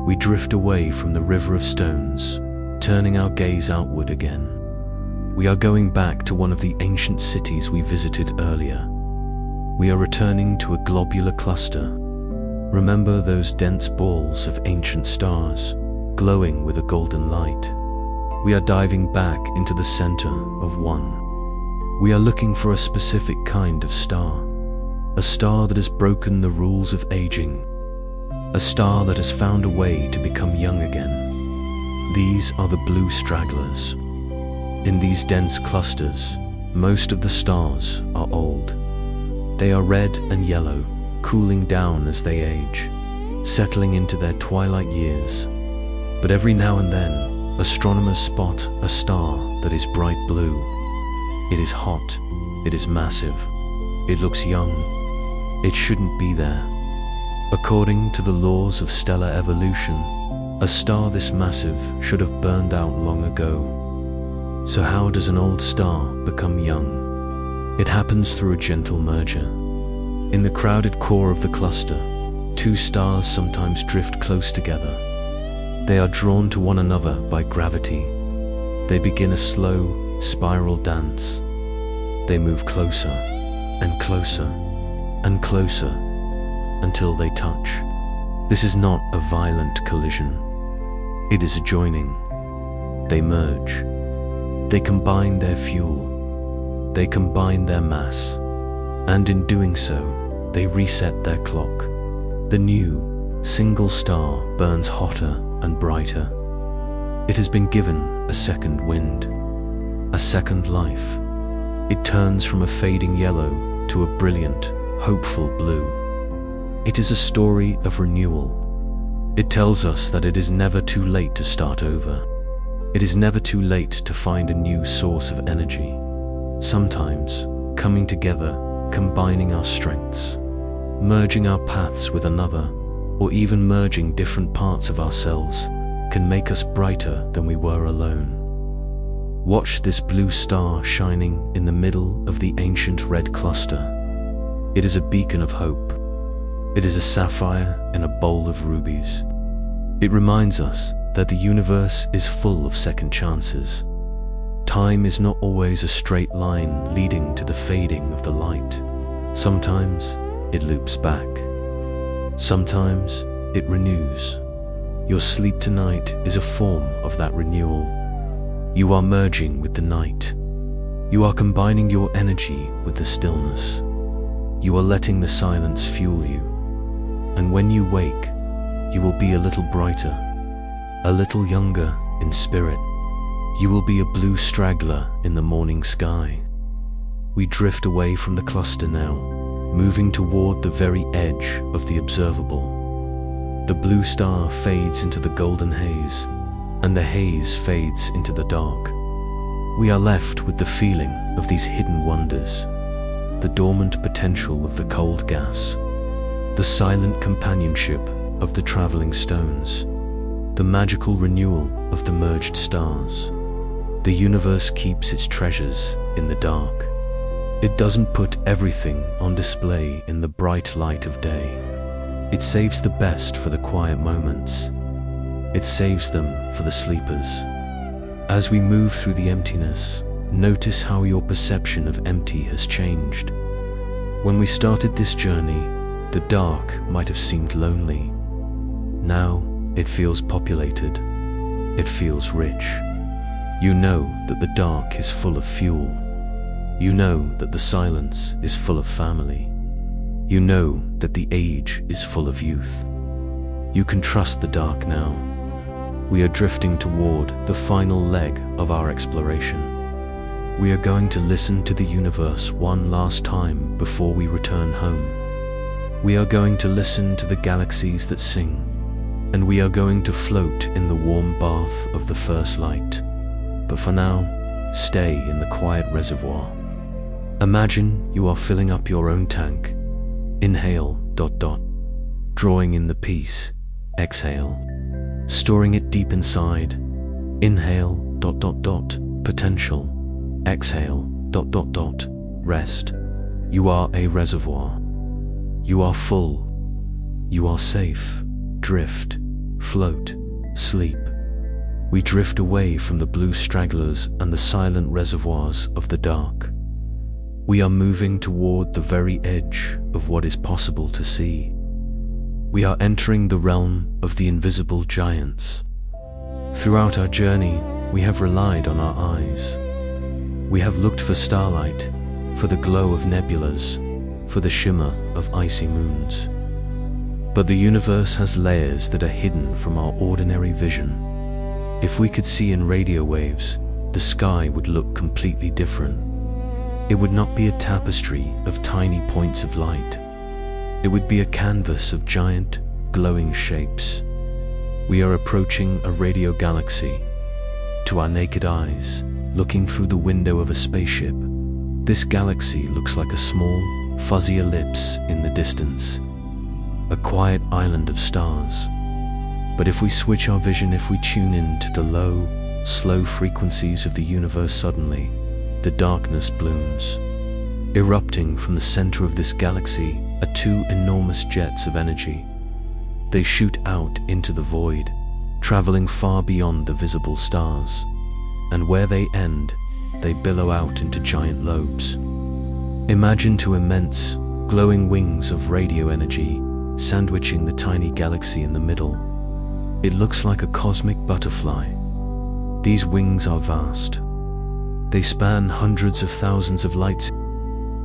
We drift away from the river of stones, turning our gaze outward again. We are going back to one of the ancient cities we visited earlier. We are returning to a globular cluster. Remember those dense balls of ancient stars, glowing with a golden light? We are diving back into the center of one. We are looking for a specific kind of star. A star that has broken the rules of aging. A star that has found a way to become young again. These are the blue stragglers. In these dense clusters, most of the stars are old. They are red and yellow, cooling down as they age, settling into their twilight years. But every now and then, astronomers spot a star that is bright blue. It is hot, it is massive, it looks young. It shouldn't be there. According to the laws of stellar evolution, a star this massive should have burned out long ago. So how does an old star become young? It happens through a gentle merger. In the crowded core of the cluster, two stars sometimes drift close together. They are drawn to one another by gravity. They begin a slow, spiral dance. They move closer and closer and closer until they touch. This is not a violent collision. It is a joining. They merge. They combine their fuel. They combine their mass. And in doing so, they reset their clock. The new, single star burns hotter and brighter. It has been given a second wind, a second life. It turns from a fading yellow to a brilliant, hopeful blue. It is a story of renewal. It tells us that it is never too late to start over. It is never too late to find a new source of energy. Sometimes, coming together, combining our strengths, merging our paths with another, or even merging different parts of ourselves, can make us brighter than we were alone. Watch this blue star shining in the middle of the ancient red cluster. It is a beacon of hope. It is a sapphire in a bowl of rubies. It reminds us that the universe is full of second chances. Time is not always a straight line leading to the fading of the light. Sometimes it loops back. Sometimes it renews. Your sleep tonight is a form of that renewal. You are merging with the night. You are combining your energy with the stillness. You are letting the silence fuel you. And when you wake, you will be a little brighter, a little younger in spirit. You will be a blue straggler in the morning sky. We drift away from the cluster now, moving toward the very edge of the observable. The blue star fades into the golden haze, and the haze fades into the dark. We are left with the feeling of these hidden wonders, the dormant potential of the cold gas, the silent companionship of the traveling stones, the magical renewal of the merged stars. The universe keeps its treasures in the dark. It doesn't put everything on display in the bright light of day. It saves the best for the quiet moments. It saves them for the sleepers. As we move through the emptiness, notice how your perception of empty has changed. When we started this journey, The dark might have seemed lonely. Now it feels populated. It feels rich. You know that the dark is full of fuel. You know that the silence is full of family. You know that the age is full of youth. You can trust the dark now. We are drifting toward the final leg of our exploration. We are going to listen to the universe one last time before we return home. We are going to listen to the galaxies that sing, and we are going to float in the warm bath of the first light. But for now, stay in the quiet reservoir. Imagine you are filling up your own tank. Inhale, ... drawing in the peace. Exhale, storing it deep inside. Inhale, ... potential. Exhale, ... rest. You are a reservoir. You are full. You are safe. Drift, float, sleep. We drift away from the blue stragglers and the silent reservoirs of the dark. We are moving toward the very edge of what is possible to see. We are entering the realm of the invisible giants. Throughout our journey, we have relied on our eyes. We have looked for starlight, for the glow of nebulas, for the shimmer of icy moons. But the universe has layers that are hidden from our ordinary vision. If we could see in radio waves, the sky would look completely different. It would not be a tapestry of tiny points of light. It would be a canvas of giant, glowing shapes. We are approaching a radio galaxy. To our naked eyes, looking through the window of a spaceship, this galaxy looks like a small, fuzzy ellipse in the distance, a quiet island of stars. But if we switch our vision, if we tune in to the low, slow frequencies of the universe, suddenly, the darkness blooms. Erupting from the center of this galaxy are two enormous jets of energy. They shoot out into the void, traveling far beyond the visible stars. And where they end, they billow out into giant lobes. Imagine two immense, glowing wings of radio energy sandwiching the tiny galaxy in the middle. It looks like a cosmic butterfly. These wings are vast. They span hundreds of thousands of lights.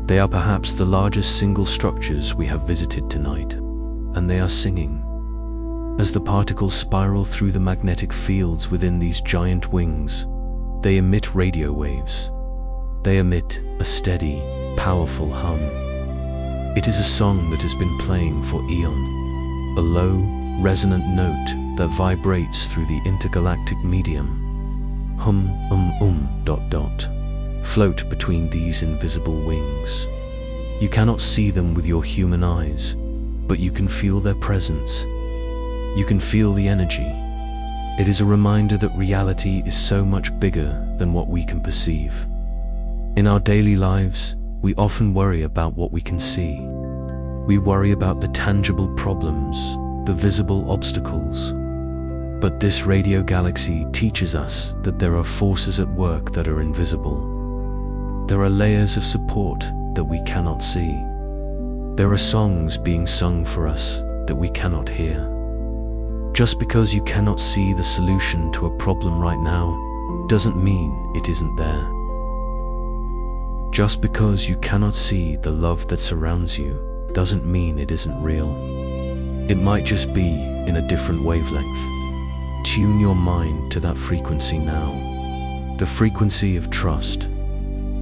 They are perhaps the largest single structures we have visited tonight, and they are singing. As the particles spiral through the magnetic fields within these giant wings, they emit radio waves. They emit a steady, powerful hum. It is a song that has been playing for eons, a low, resonant note that vibrates through the intergalactic medium. Hum, float between these invisible wings. You cannot see them with your human eyes, but you can feel their presence. You can feel the energy. It is a reminder that reality is so much bigger than what we can perceive. In our daily lives, we often worry about what we can see. We worry about the tangible problems, the visible obstacles. But this radio galaxy teaches us that there are forces at work that are invisible. There are layers of support that we cannot see. There are songs being sung for us that we cannot hear. Just because you cannot see the solution to a problem right now doesn't mean it isn't there. Just because you cannot see the love that surrounds you doesn't mean it isn't real. It might just be in a different wavelength. Tune your mind to that frequency now. The frequency of trust.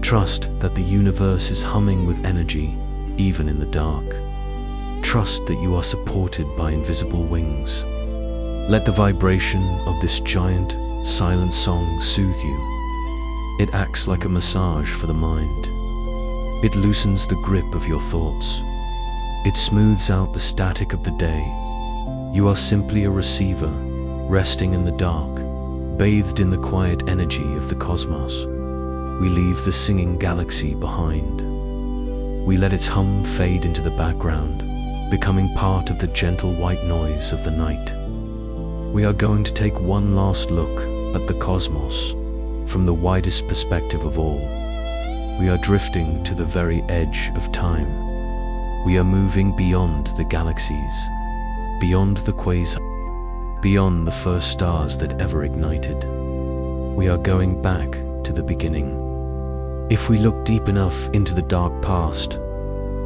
Trust that the universe is humming with energy, even in the dark. Trust that you are supported by invisible wings. Let the vibration of this giant, silent song soothe you. It acts like a massage for the mind. It loosens the grip of your thoughts. It smooths out the static of the day. You are simply a receiver, resting in the dark, bathed in the quiet energy of the cosmos. We leave the singing galaxy behind. We let its hum fade into the background, becoming part of the gentle white noise of the night. We are going to take one last look at the cosmos from the widest perspective of all. We are drifting to the very edge of time. We are moving beyond the galaxies, beyond the quasars, beyond the first stars that ever ignited. We are going back to the beginning. If we look deep enough into the dark past,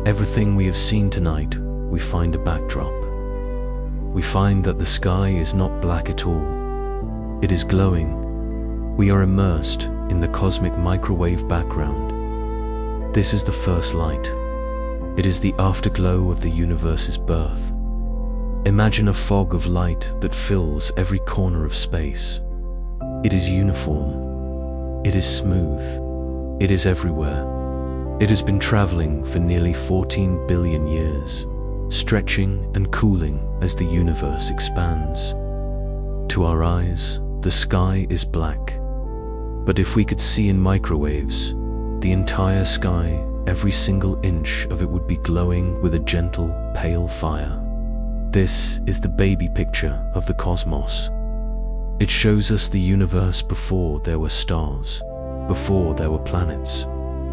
everything we have seen tonight, we find a backdrop. We find that the sky is not black at all. It is glowing. We are immersed in the cosmic microwave background. This is the first light. It is the afterglow of the universe's birth. Imagine a fog of light that fills every corner of space. It is uniform. It is smooth. It is everywhere. It has been traveling for nearly 14 billion years, stretching and cooling as the universe expands. To our eyes, the sky is black. But if we could see in microwaves, the entire sky, every single inch of it would be glowing with a gentle, pale fire. This is the baby picture of the cosmos. It shows us the universe before there were stars, before there were planets,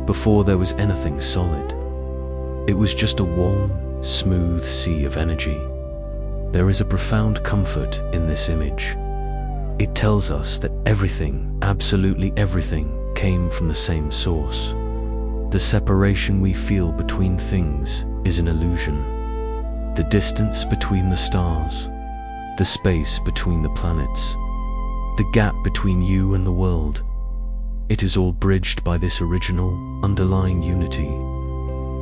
before there was anything solid. It was just a warm, smooth sea of energy. There is a profound comfort in this image. It tells us that everything, absolutely everything, came from the same source. The separation we feel between things is an illusion. The distance between the stars, the space between the planets, the gap between you and the world, it is all bridged by this original, underlying unity.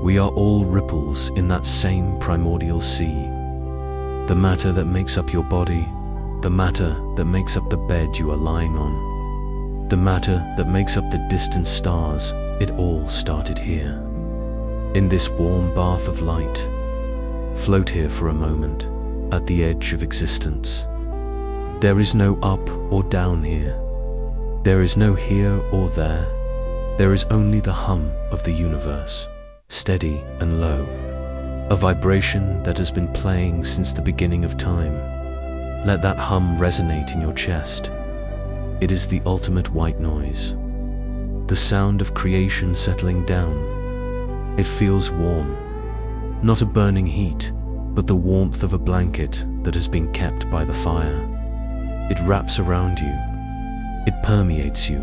We are all ripples in that same primordial sea. The matter that makes up your body, the matter that makes up the bed you are lying on, the matter that makes up the distant stars, it all started here. In this warm bath of light, float here for a moment, at the edge of existence. There is no up or down here. There is no here or there. There is only the hum of the universe, steady and low. A vibration that has been playing since the beginning of time. Let that hum resonate in your chest. It is the ultimate white noise. The sound of creation settling down. It feels warm. Not a burning heat, but the warmth of a blanket that has been kept by the fire. It wraps around you. It permeates you.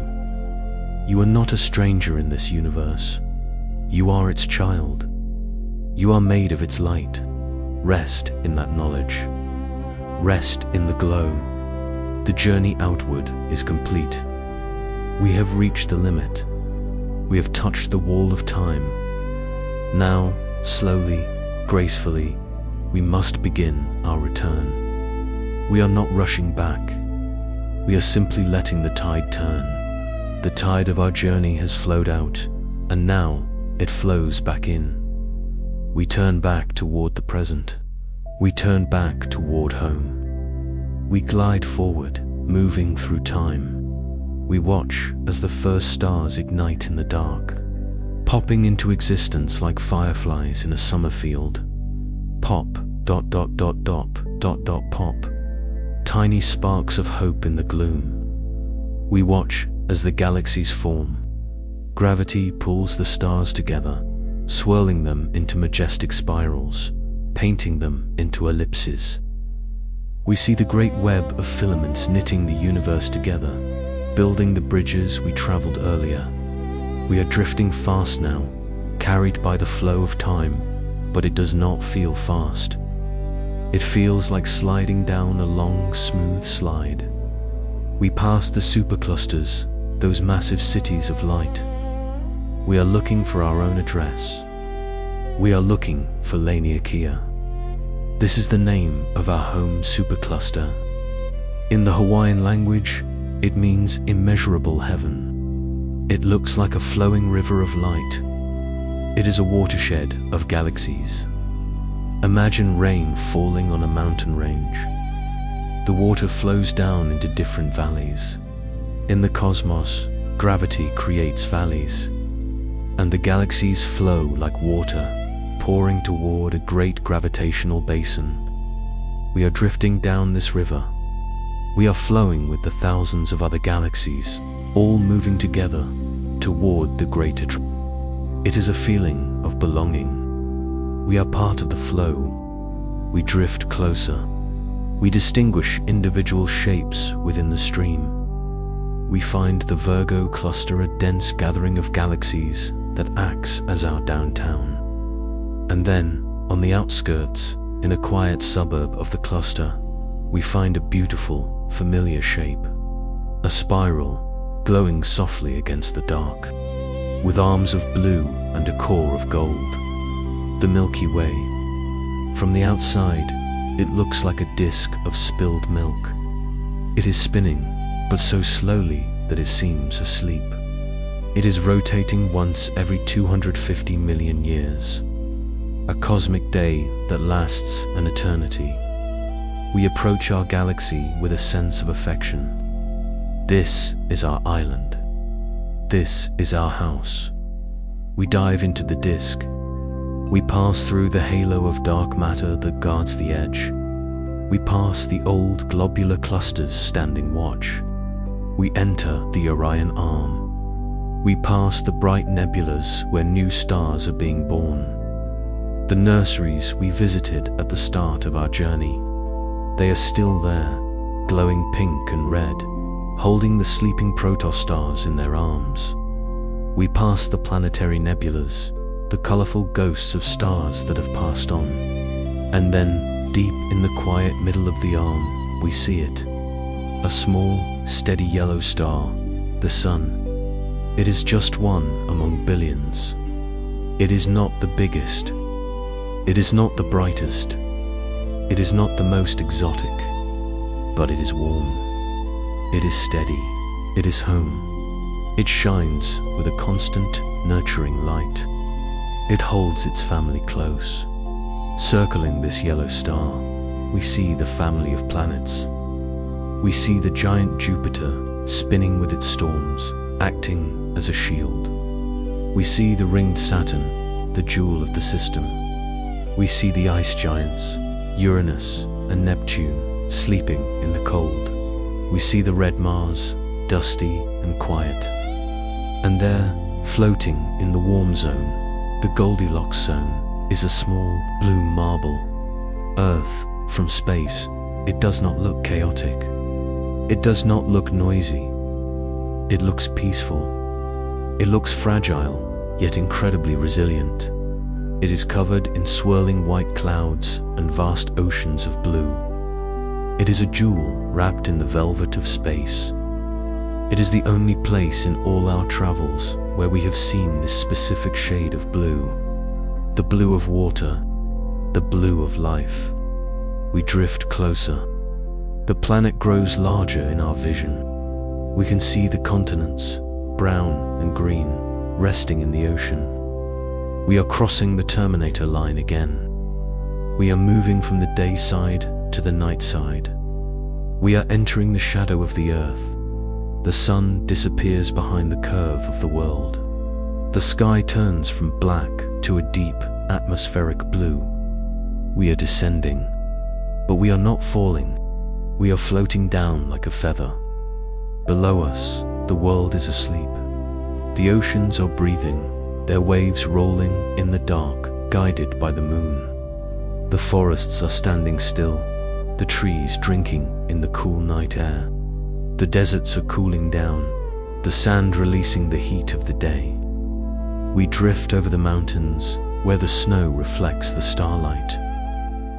You are not a stranger in this universe. You are its child. You are made of its light. Rest in that knowledge. Rest in the glow. The journey outward is complete. We have reached the limit. We have touched the wall of time. Now, slowly, gracefully, we must begin our return. We are not rushing back. We are simply letting the tide turn. The tide of our journey has flowed out, and now it flows back in. We turn back toward the present. We turn back toward home. We glide forward, moving through time. We watch as the first stars ignite in the dark, popping into existence like fireflies in a summer field. Pop, dot dot dot dot, dot dot pop. Tiny sparks of hope in the gloom. We watch as the galaxies form. Gravity pulls the stars together, swirling them into majestic spirals, painting them into ellipses. We see the great web of filaments knitting the universe together, building the bridges we traveled earlier. We are drifting fast now, carried by the flow of time, but it does not feel fast. It feels like sliding down a long, smooth slide. We pass the superclusters, those massive cities of light. We are looking for our own address. We are looking for Laniakea. This is the name of our home supercluster. In the Hawaiian language, it means immeasurable heaven. It looks like a flowing river of light. It is a watershed of galaxies. Imagine rain falling on a mountain range. The water flows down into different valleys. In the cosmos, gravity creates valleys, and the galaxies flow like water, pouring toward a great gravitational basin. We are drifting down this river. We are flowing with the thousands of other galaxies, all moving together toward the greater truth. It is a feeling of belonging. We are part of the flow. We drift closer. We distinguish individual shapes within the stream. We find the Virgo cluster a dense gathering of galaxies that acts as our downtown. And then, on the outskirts, in a quiet suburb of the cluster, we find a beautiful, familiar shape. A spiral, glowing softly against the dark, with arms of blue and a core of gold. The Milky Way. From the outside, it looks like a disk of spilled milk. It is spinning, but so slowly that it seems asleep. It is rotating once every 250 million years. A cosmic day that lasts an eternity. We approach our galaxy with a sense of affection. This is our island. This is our house. We dive into the disk. We pass through the halo of dark matter that guards the edge. We pass the old globular clusters standing watch. We enter the Orion Arm. We pass the bright nebulas where new stars are being born. The nurseries we visited at the start of our journey. They are still there, glowing pink and red, holding the sleeping protostars in their arms. We pass the planetary nebulas, the colorful ghosts of stars that have passed on. And then, deep in the quiet middle of the arm, we see it. A small, steady yellow star, the sun. It is just one among billions. It is not the biggest. It is not the brightest. It is not the most exotic. But it is warm. It is steady. It is home. It shines with a constant, nurturing light. It holds its family close. Circling this yellow star, we see the family of planets. We see the giant Jupiter spinning with its storms, acting as a shield. We see the ringed Saturn, the jewel of the system. We see the ice giants, Uranus and Neptune, sleeping in the cold. We see the red Mars, dusty and quiet. And there, floating in the warm zone, the Goldilocks zone, is a small, blue marble. Earth, from space, it does not look chaotic. It does not look noisy. It looks peaceful. It looks fragile, yet incredibly resilient. It is covered in swirling white clouds and vast oceans of blue. It is a jewel wrapped in the velvet of space. It is the only place in all our travels where we have seen this specific shade of blue. The blue of water, the blue of life. We drift closer. The planet grows larger in our vision. We can see the continents, brown and green, resting in the ocean. We are crossing the Terminator line again. We are moving from the day side to the night side. We are entering the shadow of the Earth. The sun disappears behind the curve of the world. The sky turns from black to a deep, atmospheric blue. We are descending, but we are not falling. We are floating down like a feather. Below us, the world is asleep. The oceans are breathing, their waves rolling in the dark, guided by the moon. The forests are standing still, the trees drinking in the cool night air. The deserts are cooling down, the sand releasing the heat of the day. We drift over the mountains, where the snow reflects the starlight.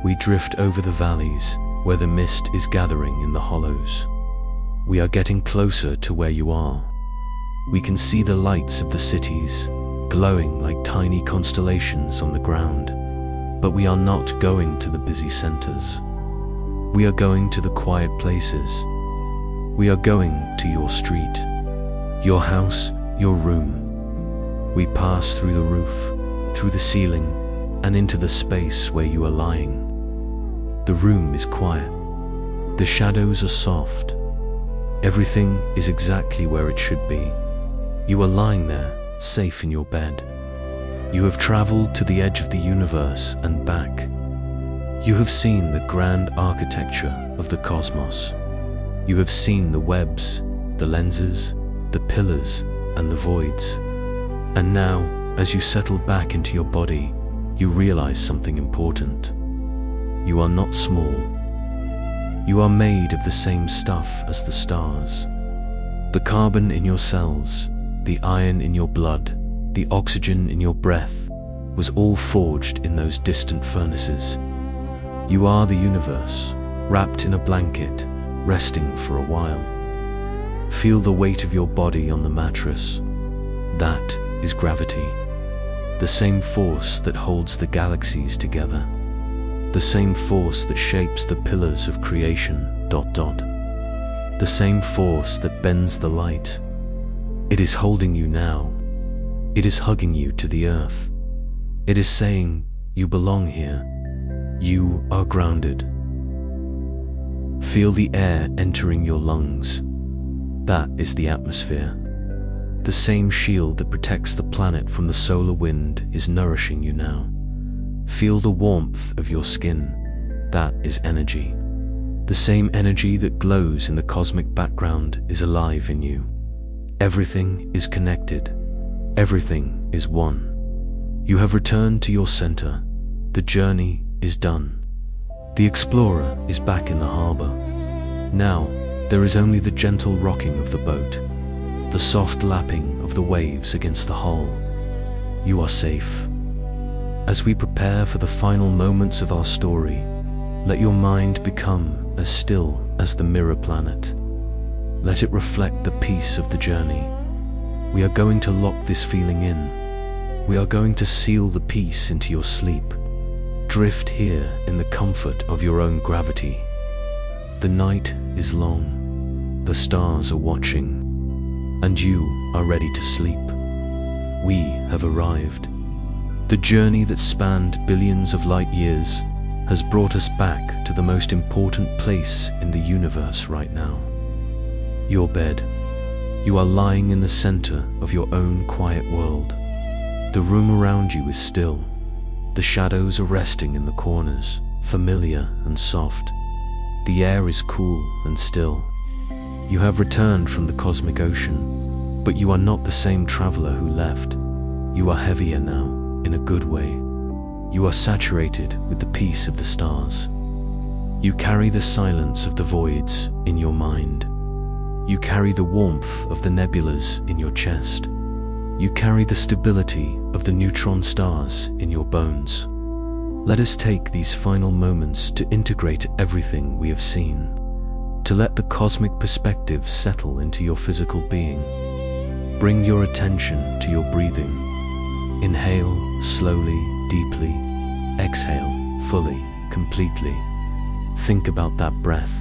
We drift over the valleys, where the mist is gathering in the hollows. We are getting closer to where you are. We can see the lights of the cities, glowing like tiny constellations on the ground. But we are not going to the busy centers. We are going to the quiet places. We are going to your street, your house, your room. We pass through the roof, through the ceiling, and into the space where you are lying. The room is quiet. The shadows are soft. Everything is exactly where it should be. You are lying there, safe in your bed. You have traveled to the edge of the universe and back. You have seen the grand architecture of the cosmos. You have seen the webs, the lenses, the pillars, and the voids. And now, as you settle back into your body, you realize something important. You are not small. You are made of the same stuff as the stars. The carbon in your cells, the iron in your blood, the oxygen in your breath, was all forged in those distant furnaces. You are the universe, wrapped in a blanket, resting for a while. Feel the weight of your body on the mattress. That is gravity. The same force that holds the galaxies together. The same force that shapes the pillars of creation, ... The same force that bends the light. It is holding you now. It is hugging you to the earth. It is saying, you belong here. You are grounded. Feel the air entering your lungs. That is the atmosphere. The same shield that protects the planet from the solar wind is nourishing you now. Feel the warmth of your skin. That is energy. The same energy that glows in the cosmic background is alive in you. Everything is connected. Everything is one. You have returned to your center. The journey is done. The explorer is back in the harbor. Now, there is only the gentle rocking of the boat, the soft lapping of the waves against the hull. You are safe. As we prepare for the final moments of our story, let your mind become as still as the mirror planet. Let it reflect the peace of the journey. We are going to lock this feeling in. We are going to seal the peace into your sleep. Drift here in the comfort of your own gravity. The night is long. The stars are watching. And you are ready to sleep. We have arrived. The journey that spanned billions of light years has brought us back to the most important place in the universe right now. Your bed. You are lying in the center of your own quiet world. The room around you is still. The shadows are resting in the corners, familiar and soft. The air is cool and still. You have returned from the cosmic ocean, but you are not the same traveler who left. You are heavier now, in a good way. You are saturated with the peace of the stars. You carry the silence of the voids in your mind. You carry the warmth of the nebulas in your chest. You carry the stability of the neutron stars in your bones. Let us take these final moments to integrate everything we have seen, to let the cosmic perspective settle into your physical being. Bring your attention to your breathing. Inhale slowly, deeply. Exhale fully, completely. Think about that breath.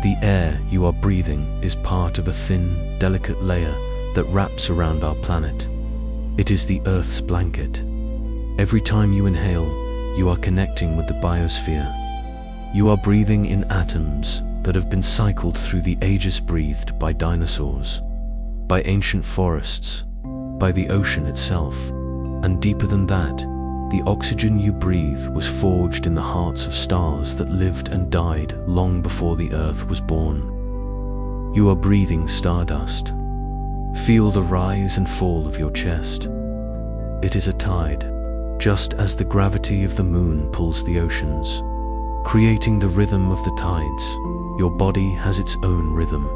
The air you are breathing is part of a thin, delicate layer that wraps around our planet. It is the Earth's blanket. Every time you inhale, you are connecting with the biosphere. You are breathing in atoms that have been cycled through the ages, breathed by dinosaurs, by ancient forests, by the ocean itself, and deeper than that, the oxygen you breathe was forged in the hearts of stars that lived and died long before the Earth was born. You are breathing stardust. Feel the rise and fall of your chest. It is a tide, just as the gravity of the moon pulls the oceans, creating the rhythm of the tides. Your body has its own rhythm.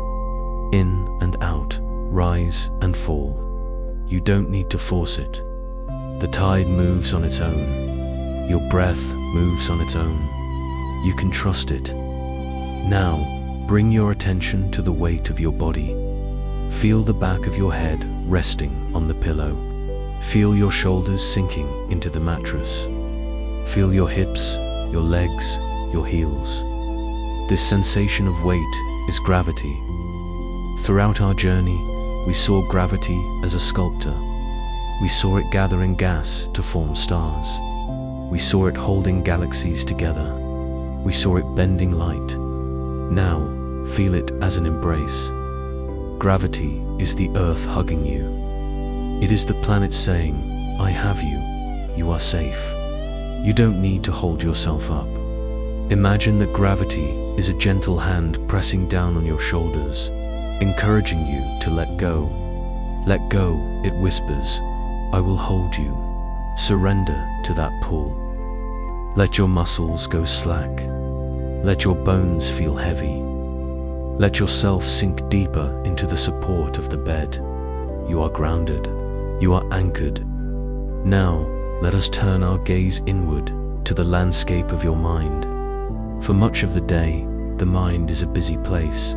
In and out, rise and fall. You don't need to force it. The tide moves on its own. Your breath moves on its own. You can trust it. Now, bring your attention to the weight of your body. Feel the back of your head resting on the pillow. Feel your shoulders sinking into the mattress. Feel your hips, your legs, your heels. This sensation of weight is gravity. Throughout our journey, we saw gravity as a sculptor. We saw it gathering gas to form stars. We saw it holding galaxies together. We saw it bending light. Now, feel it as an embrace. Gravity is the Earth hugging you. It is the planet saying, I have you. You are safe. You don't need to hold yourself up. Imagine that gravity is a gentle hand pressing down on your shoulders, encouraging you to let go. Let go, it whispers. I will hold you. Surrender to that pull. Let your muscles go slack. Let your bones feel heavy. Let yourself sink deeper into the support of the bed. You are grounded. You are anchored. Now, let us turn our gaze inward to the landscape of your mind. For much of the day, the mind is a busy place.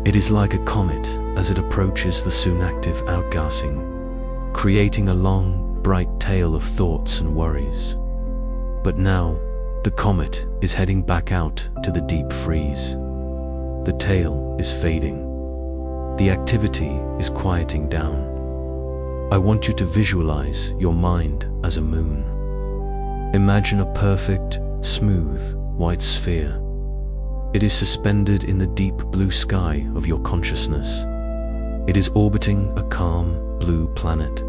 It is like a comet as it approaches the soon active outgassing, creating a long, bright tail of thoughts and worries. But now, the comet is heading back out to the deep freeze. The tail is fading. The activity is quieting down. I want you to visualize your mind as a moon. Imagine a perfect, smooth, white sphere. It is suspended in the deep blue sky of your consciousness. It is orbiting a calm, blue planet.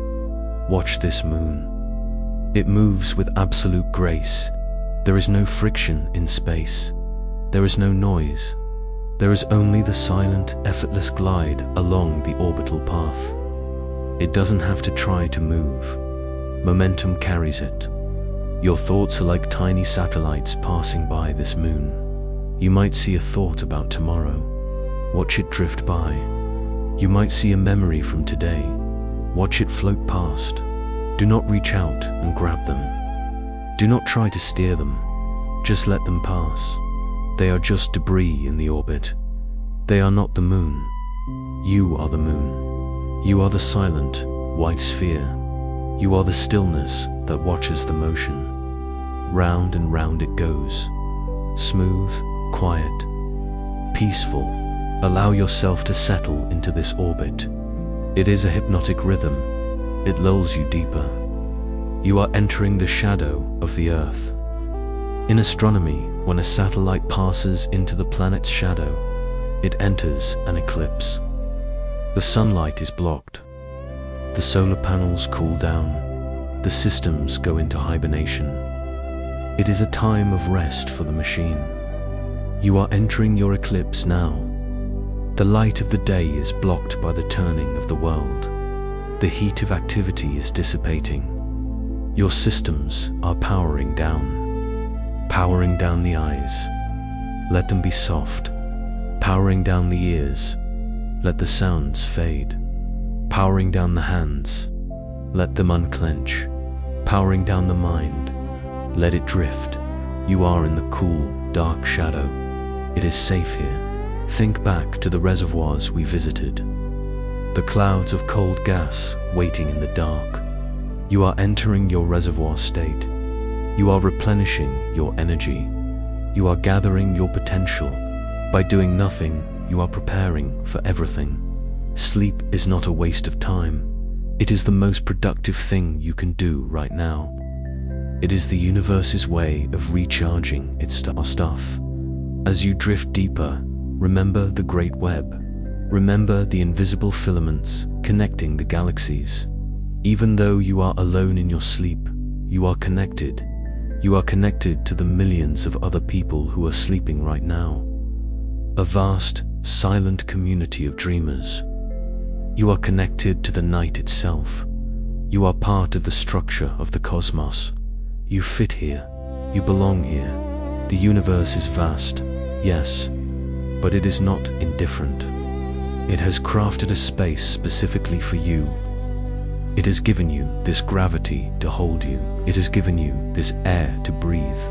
Watch this moon. It moves with absolute grace. There is no friction in space. There is no noise. There is only the silent, effortless glide along the orbital path. It doesn't have to try to move. Momentum carries it. Your thoughts are like tiny satellites passing by this moon. You might see a thought about tomorrow. Watch it drift by. You might see a memory from today. Watch it float past. Do not reach out and grab them. Do not try to steer them. Just let them pass. They are just debris in the orbit. They are not the moon. You are the moon. You are the silent, white sphere. You are the stillness that watches the motion. Round and round it goes. Smooth, quiet, peaceful. Allow yourself to settle into this orbit. It is a hypnotic rhythm. It lulls you deeper. You are entering the shadow of the Earth. In astronomy, when a satellite passes into the planet's shadow, it enters an eclipse. The sunlight is blocked. The solar panels cool down. The systems go into hibernation. It is a time of rest for the machine. You are entering your eclipse now. The light of the day is blocked by the turning of the world. The heat of activity is dissipating. Your systems are powering down. Powering down the eyes. Let them be soft. Powering down the ears. Let the sounds fade. Powering down the hands. Let them unclench. Powering down the mind. Let it drift. You are in the cool, dark shadow. It is safe here. Think back to the reservoirs we visited. The clouds of cold gas waiting in the dark. You are entering your reservoir state. You are replenishing your energy. You are gathering your potential. By doing nothing, you are preparing for everything. Sleep is not a waste of time. It is the most productive thing you can do right now. It is the universe's way of recharging its stuff. As you drift deeper, remember the great web. Remember the invisible filaments connecting the galaxies. Even though you are alone in your sleep, you are connected. You are connected to the millions of other people who are sleeping right now. A vast, silent community of dreamers. You are connected to the night itself. You are part of the structure of the cosmos. You fit here. You belong here. The universe is vast, yes, but it is not indifferent. It has crafted a space specifically for you. It has given you this gravity to hold you. It has given you this air to breathe.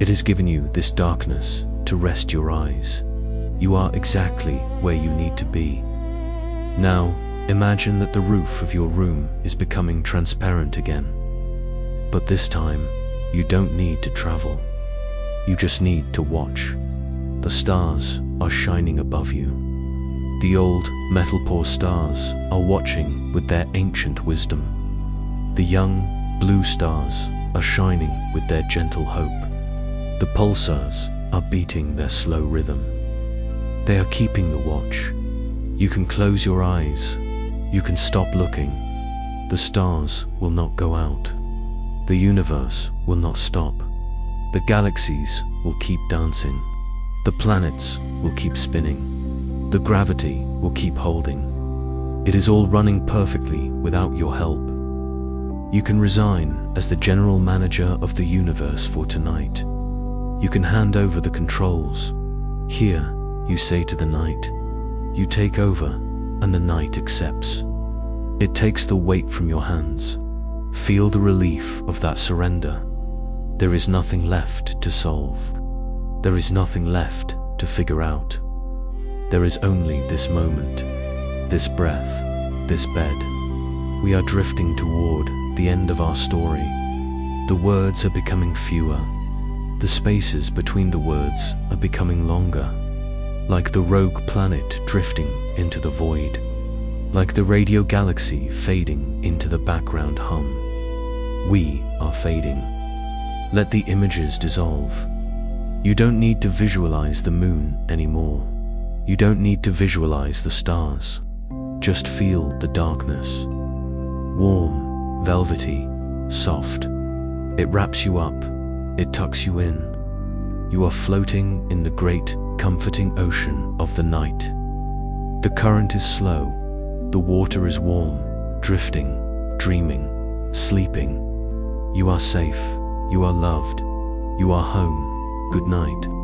It has given you this darkness to rest your eyes. You are exactly where you need to be. Now, imagine that the roof of your room is becoming transparent again. But this time, you don't need to travel. You just need to watch. The stars are shining above you. The old metal-poor stars are watching with their ancient wisdom. The young, blue stars are shining with their gentle hope. The pulsars are beating their slow rhythm. They are keeping the watch. You can close your eyes. You can stop looking. The stars will not go out. The universe will not stop. The galaxies will keep dancing. The planets will keep spinning. The gravity will keep holding. It is all running perfectly without your help. You can resign as the general manager of the universe for tonight. You can hand over the controls. Here, you say to the night. You take over, and the night accepts. It takes the weight from your hands. Feel the relief of that surrender. There is nothing left to solve. There is nothing left to figure out. There is only this moment, this breath, this bed. We are drifting toward the end of our story. The words are becoming fewer. The spaces between the words are becoming longer. Like the rogue planet drifting into the void. Like the radio galaxy fading into the background hum. We are fading. Let the images dissolve. You don't need to visualize the moon anymore. You don't need to visualize the stars. Just feel the darkness. Warm, velvety, soft. It wraps you up. It tucks you in. You are floating in the great, comforting ocean of the night. The current is slow. The water is warm, drifting, dreaming, sleeping. You are safe. You are loved. You are home. Good night.